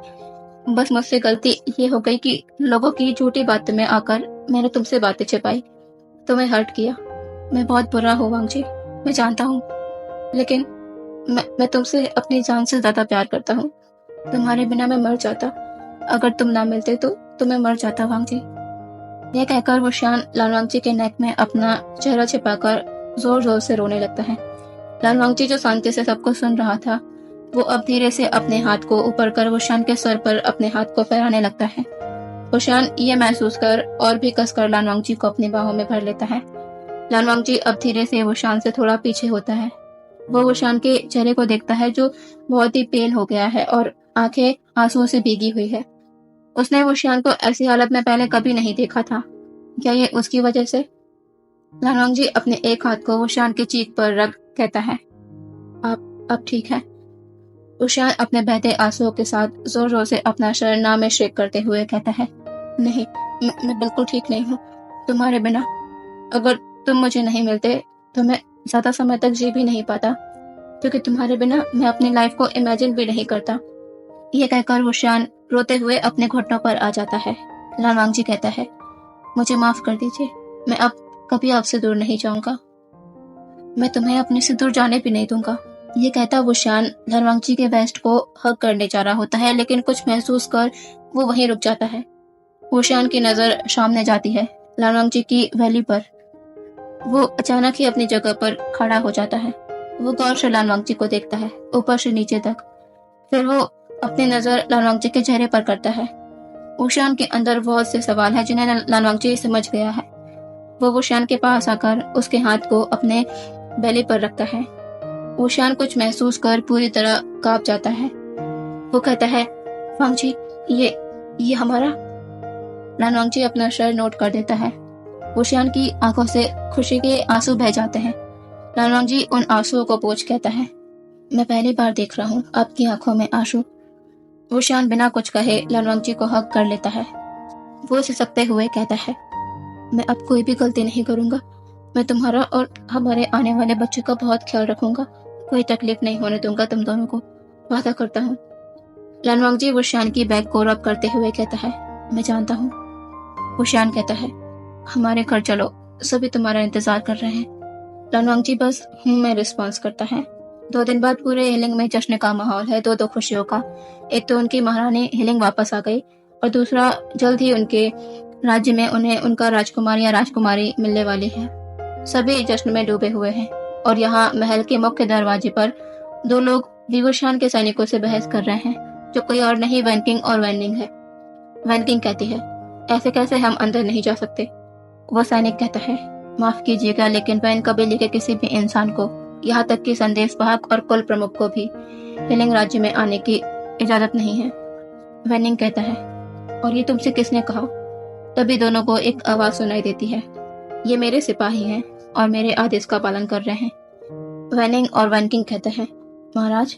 बस मुझसे गलती ये हो गई कि लोगों की झूठी बातों में आकर मैंने तुमसे बातें छिपाई, तुम्हें हर्ट किया। मैं बहुत बुरा हूँ वांगजी, मैं जानता हूँ, लेकिन मैं तुमसे अपनी जान से ज्यादा प्यार करता हूँ। तुम्हारे बिना मैं मर जाता। अगर तुम ना मिलते तो मैं मर जाता वांगजी। यह कहकर वो शान लाल वांगजी के नेक में अपना चेहरा छिपाकर जोर जोर से रोने लगता है। लाल वांगजी जो शांति से सबको सुन रहा था, वो अब धीरे से अपने हाथ को ऊपर कर वोशान के सर पर अपने हाथ को फहराने लगता है। वोशान ये महसूस कर और भी कसकर लान वांगजी को अपनी बाहों में भर लेता है। लान वांगजी अब धीरे से वोशान से थोड़ा पीछे होता है। वो वोशान के चेहरे को देखता है जो बहुत ही पेल हो गया है और आंखें आंसुओं से भीगी हुई है। उसने वोशान को ऐसी हालत में पहले कभी नहीं देखा था। क्या ये उसकी वजह से? लान वांगजी अपने एक हाथ को वोशान के चीख पर रख कहता है, आप ठीक है? वोशान अपने बहते आंसुओं के साथ जोर जोर से अपना सर ना में शेक करते हुए कहता है, नहीं, मैं बिल्कुल ठीक नहीं हूँ। तुम्हारे बिना अगर तुम मुझे नहीं मिलते तो मैं ज्यादा समय तक जी भी नहीं पाता, क्योंकि तुम्हारे बिना मैं अपनी लाइफ को इमेजिन भी नहीं करता। ये कहकर वोशान रोते हुए अपने घुटनों पर आ जाता है। लान वांगजी कहता है, मुझे माफ कर दीजिए, मैं अब कभी आपसे दूर नहीं जाऊंगा। मैं तुम्हें अपने से दूर जाने भी नहीं दूंगा। ये कहता वोशान लान वांगजी के वेस्ट को हग करने जा रहा होता है, लेकिन कुछ महसूस कर वो वहीं रुक जाता है। वोशान की नजर सामने जाती है लान वांगजी की वैली पर। वो अचानक ही अपनी जगह पर खड़ा हो जाता है। वो गौर से लान वांगजी को देखता है, ऊपर से नीचे तक। फिर वो अपनी नजर लान वांगजी के चेहरे पर करता है। वोशान के अंदर बहुत से सवाल है जिन्हें लान वांगजी समझ गया है। वो वोशान के पास आकर उसके हाथ को अपने बेली पर रखता है। वुशियान कुछ महसूस कर पूरी तरह कांप जाता है। वो कहता है, वांगजी, ये हमारा। लानवांगजी अपना शर नोट कर देता है। वुशियान की आंखों से खुशी के आंसू बह जाते हैं। लानवांगजी उन आंसुओं को पोंछ कहता है, मैं पहली बार देख रहा हूँ आपकी आंखों में आंसू। वुशियान बिना कुछ कहे लानवांगजी को हक कर लेता है। वो सिसकते हुए कहता है, मैं अब कोई भी गलती नहीं करूंगा। मैं तुम्हारा और हमारे आने वाले बच्चे का बहुत ख्याल रखूंगा। कोई तकलीफ नहीं होने दूंगा तुम दोनों को, वादा करता हूँ। लानवांगजी वुशियान की बैग को रब करते हुए कहता है, मैं जानता हूँ। वुशियान कहता है, हमारे घर चलो, सभी तुम्हारा इंतजार कर रहे हैं। लानवांगजी बस में रिस्पॉन्स करता है। 2 दिन बाद पूरे हिलिंग में जश्न का माहौल है, दो खुशियों का। एक तो उनकी महारानी हिलिंग वापस आ गई, और दूसरा जल्द ही उनके राज्य में उन्हें उनका राजकुमार या राजकुमारी मिलने वाली है। सभी जश्न में डूबे हुए हैं, और यहाँ महल के मुख्य दरवाजे पर 2 लोग विवुशियान के सैनिकों से बहस कर रहे हैं, जो कोई और नहीं वैनकिंग और वैनिंग है। वैनकिंग कहती है, ऐसे कैसे हम अंदर नहीं जा सकते। वो सैनिक कहता है, माफ कीजिएगा, लेकिन वैन कबीले के किसी भी इंसान को, यहाँ तक कि संदेशवाहक और कुल प्रमुख को भी हिलिंग राज्य में आने की इजाजत नहीं है। वैनिंग कहता है, और ये तुमसे किसने कहा। तभी दोनों को एक आवाज सुनाई देती है, ये मेरे सिपाही हैं और मेरे आदेश का पालन कर रहे हैं। वैनिंग और वैनकिंग कहते हैं, महाराज।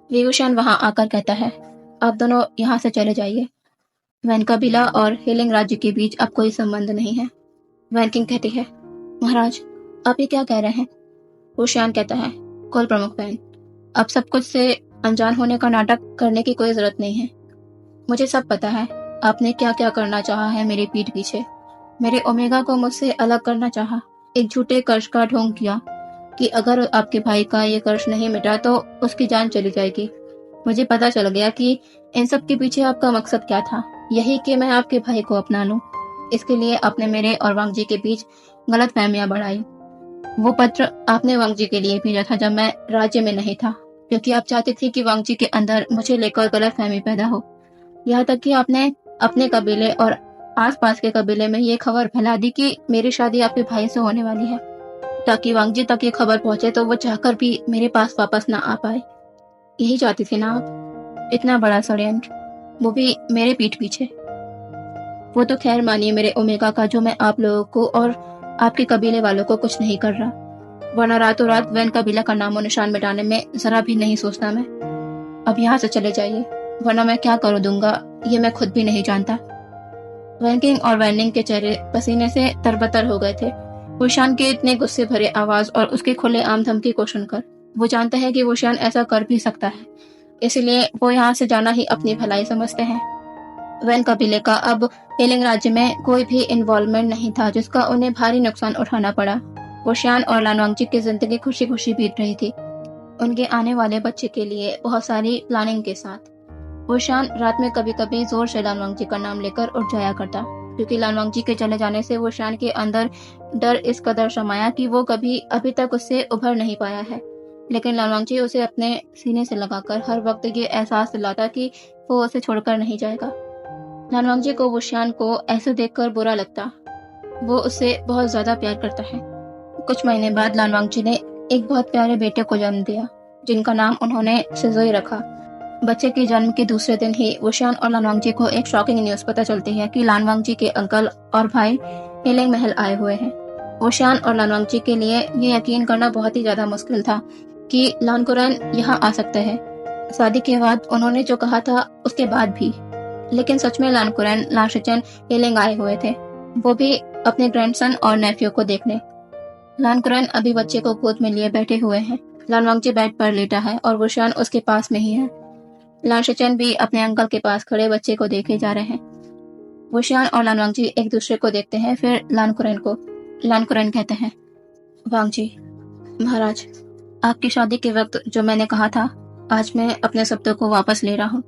विवुशियान वहां आकर कहता है, आप दोनों यहाँ से चले जाइए। वैन कबीला और हिलिंग राज्य के बीच अब कोई संबंध नहीं है। वैनकिंग कहती है, महाराज, आप ये क्या कह रहे हैं। वुशियान कहता है, कुल प्रमुख वैन, अब सब कुछ से अनजान होने का नाटक करने की कोई जरूरत नहीं है। मुझे सब पता है आपने क्या क्या करना चाहा है मेरी पीठ पीछे। मेरे ओमेगा को मुझसे अलग करना चाहा, एक झूठे कर्ज का ढोंग किया कि अगर आपके भाई का ये कर्ज नहीं मिटा तो उसकी जान चली जाएगी। मुझे पता चल गया कि इन सब के पीछे आपका मकसद क्या था, यही कि मैं आपके भाई को अपना लूं। इसके लिए आपने मेरे और वांगजी के बीच गलत फहमियां बढ़ाई। वो पत्र आपने वांगजी के लिए भेजा था जब मैं राज्य में नहीं था, क्योंकि आप चाहते थे कि वांगजी के अंदर मुझे लेकर गलत फहमी पैदा हो। यहाँ तक कि आपने अपने कबीले और आसपास के कबीले में ये खबर फैला दी कि मेरी शादी आपके भाई से होने वाली है, ताकि वांगजी तक ये खबर पहुंचे तो वो चाहकर भी मेरे पास वापस ना आ पाए। यही चाहती थी ना आप। इतना बड़ा षड्यंत्र, वो भी मेरे पीठ पीछे। वो तो खैर मानिए मेरे ओमेगा का, जो मैं आप लोगों को और आपके कबीले वालों को कुछ नहीं कर रहा, वरना रातों रात वैन कबीला का नामो निशान मिटाने में जरा भी नहीं सोचता मैं। अब यहाँ से चले जाइए, वरना मैं क्या करूँ दूंगा ये मैं खुद भी नहीं जानता। वैनकिंग और वैनिंग के चेहरे पसीने से तरबतर हो गए थे। वुशियान के इतने गुस्से भरे आवाज और उसके खुले आम धमकी को सुनकर वो जानता है कि वुशियान ऐसा कर भी सकता है, इसलिए वो यहाँ से जाना ही अपनी भलाई समझते हैं। वैन कबीले का अब हिलिंग राज्य में कोई भी इन्वॉल्वमेंट नहीं था जिसका उन्हें भारी नुकसान उठाना पड़ा। वुशियान और लानवांगजी की जिंदगी खुशी खुशी बीत रही थी, उनके आने वाले बच्चे के लिए बहुत सारी प्लानिंग के साथ। वुशियान रात में कभी कभी जोर से लानवांगजी का नाम लेकर उठ जाया करता, क्योंकि लानवांगजी के चले जाने से वुशियान के अंदर डर इस कदर समाया कि वो कभी अभी तक उससे उभर नहीं पाया है। लेकिन लानवांगजी उसे अपने सीने से लगाकर हर वक्त ये एहसास दिलाता कि वो उसे छोड़कर नहीं जाएगा। लानवांगजी को वुशियान को ऐसे देखकर बुरा लगता, वो उससे बहुत ज्यादा प्यार करता है। कुछ महीने बाद लानवांगजी ने एक बहुत प्यारे बेटे को जन्म दिया, जिनका नाम उन्होंने सिजोई रखा। बच्चे के जन्म के दूसरे दिन ही वुशियान और लानवांगजी को एक शॉकिंग न्यूज पता चलती है कि लानवांगजी के अंकल और भाई हिलिंग महल आए हुए हैं। वुशियान और लानवांगजी के लिए ये यकीन करना बहुत ही ज्यादा मुश्किल था कि लानकुरैन यहाँ आ सकते हैं। शादी के बाद उन्होंने जो कहा था उसके बाद भी, लेकिन सच में लानकुरैन लानशिचेन हिलिंग आए हुए थे, वो भी अपने ग्रैंडसन और नेफ्यू को देखने। लानकुरैन अभी बच्चे को गोद में लिए बैठे हुए हैं। लानवांगजी बेड पर लेटा है और वुशियान उसके पास में ही है। लानशिचेन भी अपने अंकल के पास खड़े बच्चे को देखे जा रहे हैं। वुशियान और लानवांगजी एक दूसरे को देखते हैं, फिर लानकुरैन को। लानकुरैन कहते हैं, वांगजी महाराज, आपकी शादी के वक्त जो मैंने कहा था, आज मैं अपने शब्दों को वापस ले रहा हूँ।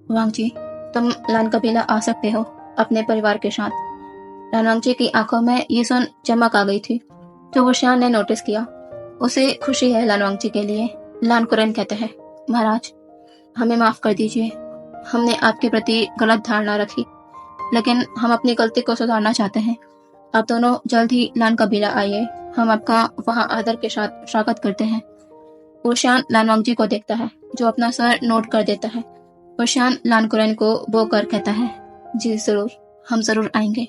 वांगजी, तुम लान कबीला आ सकते हो अपने परिवार के साथ। लानवांगजी की आंखों में ये सुन चमक आ गई थी, जो वुशियान ने नोटिस किया। उसे खुशी है लानवांगजी के लिए। लानकुरैन कहते हैं, महाराज हमें माफ कर दीजिए, हमने आपके प्रति गलत धारणा रखी, लेकिन हम अपनी गलती को सुधारना चाहते हैं। आप दोनों जल्द ही लान कबीला आइए, हम आपका वहाँ आदर के साथ स्वागत करते हैं। ओशान लानवांगजी को देखता है, जो अपना सर नोट कर देता है। ओशान लानकुरैन को वो कर कहता है, जी जरूर, हम जरूर आएंगे।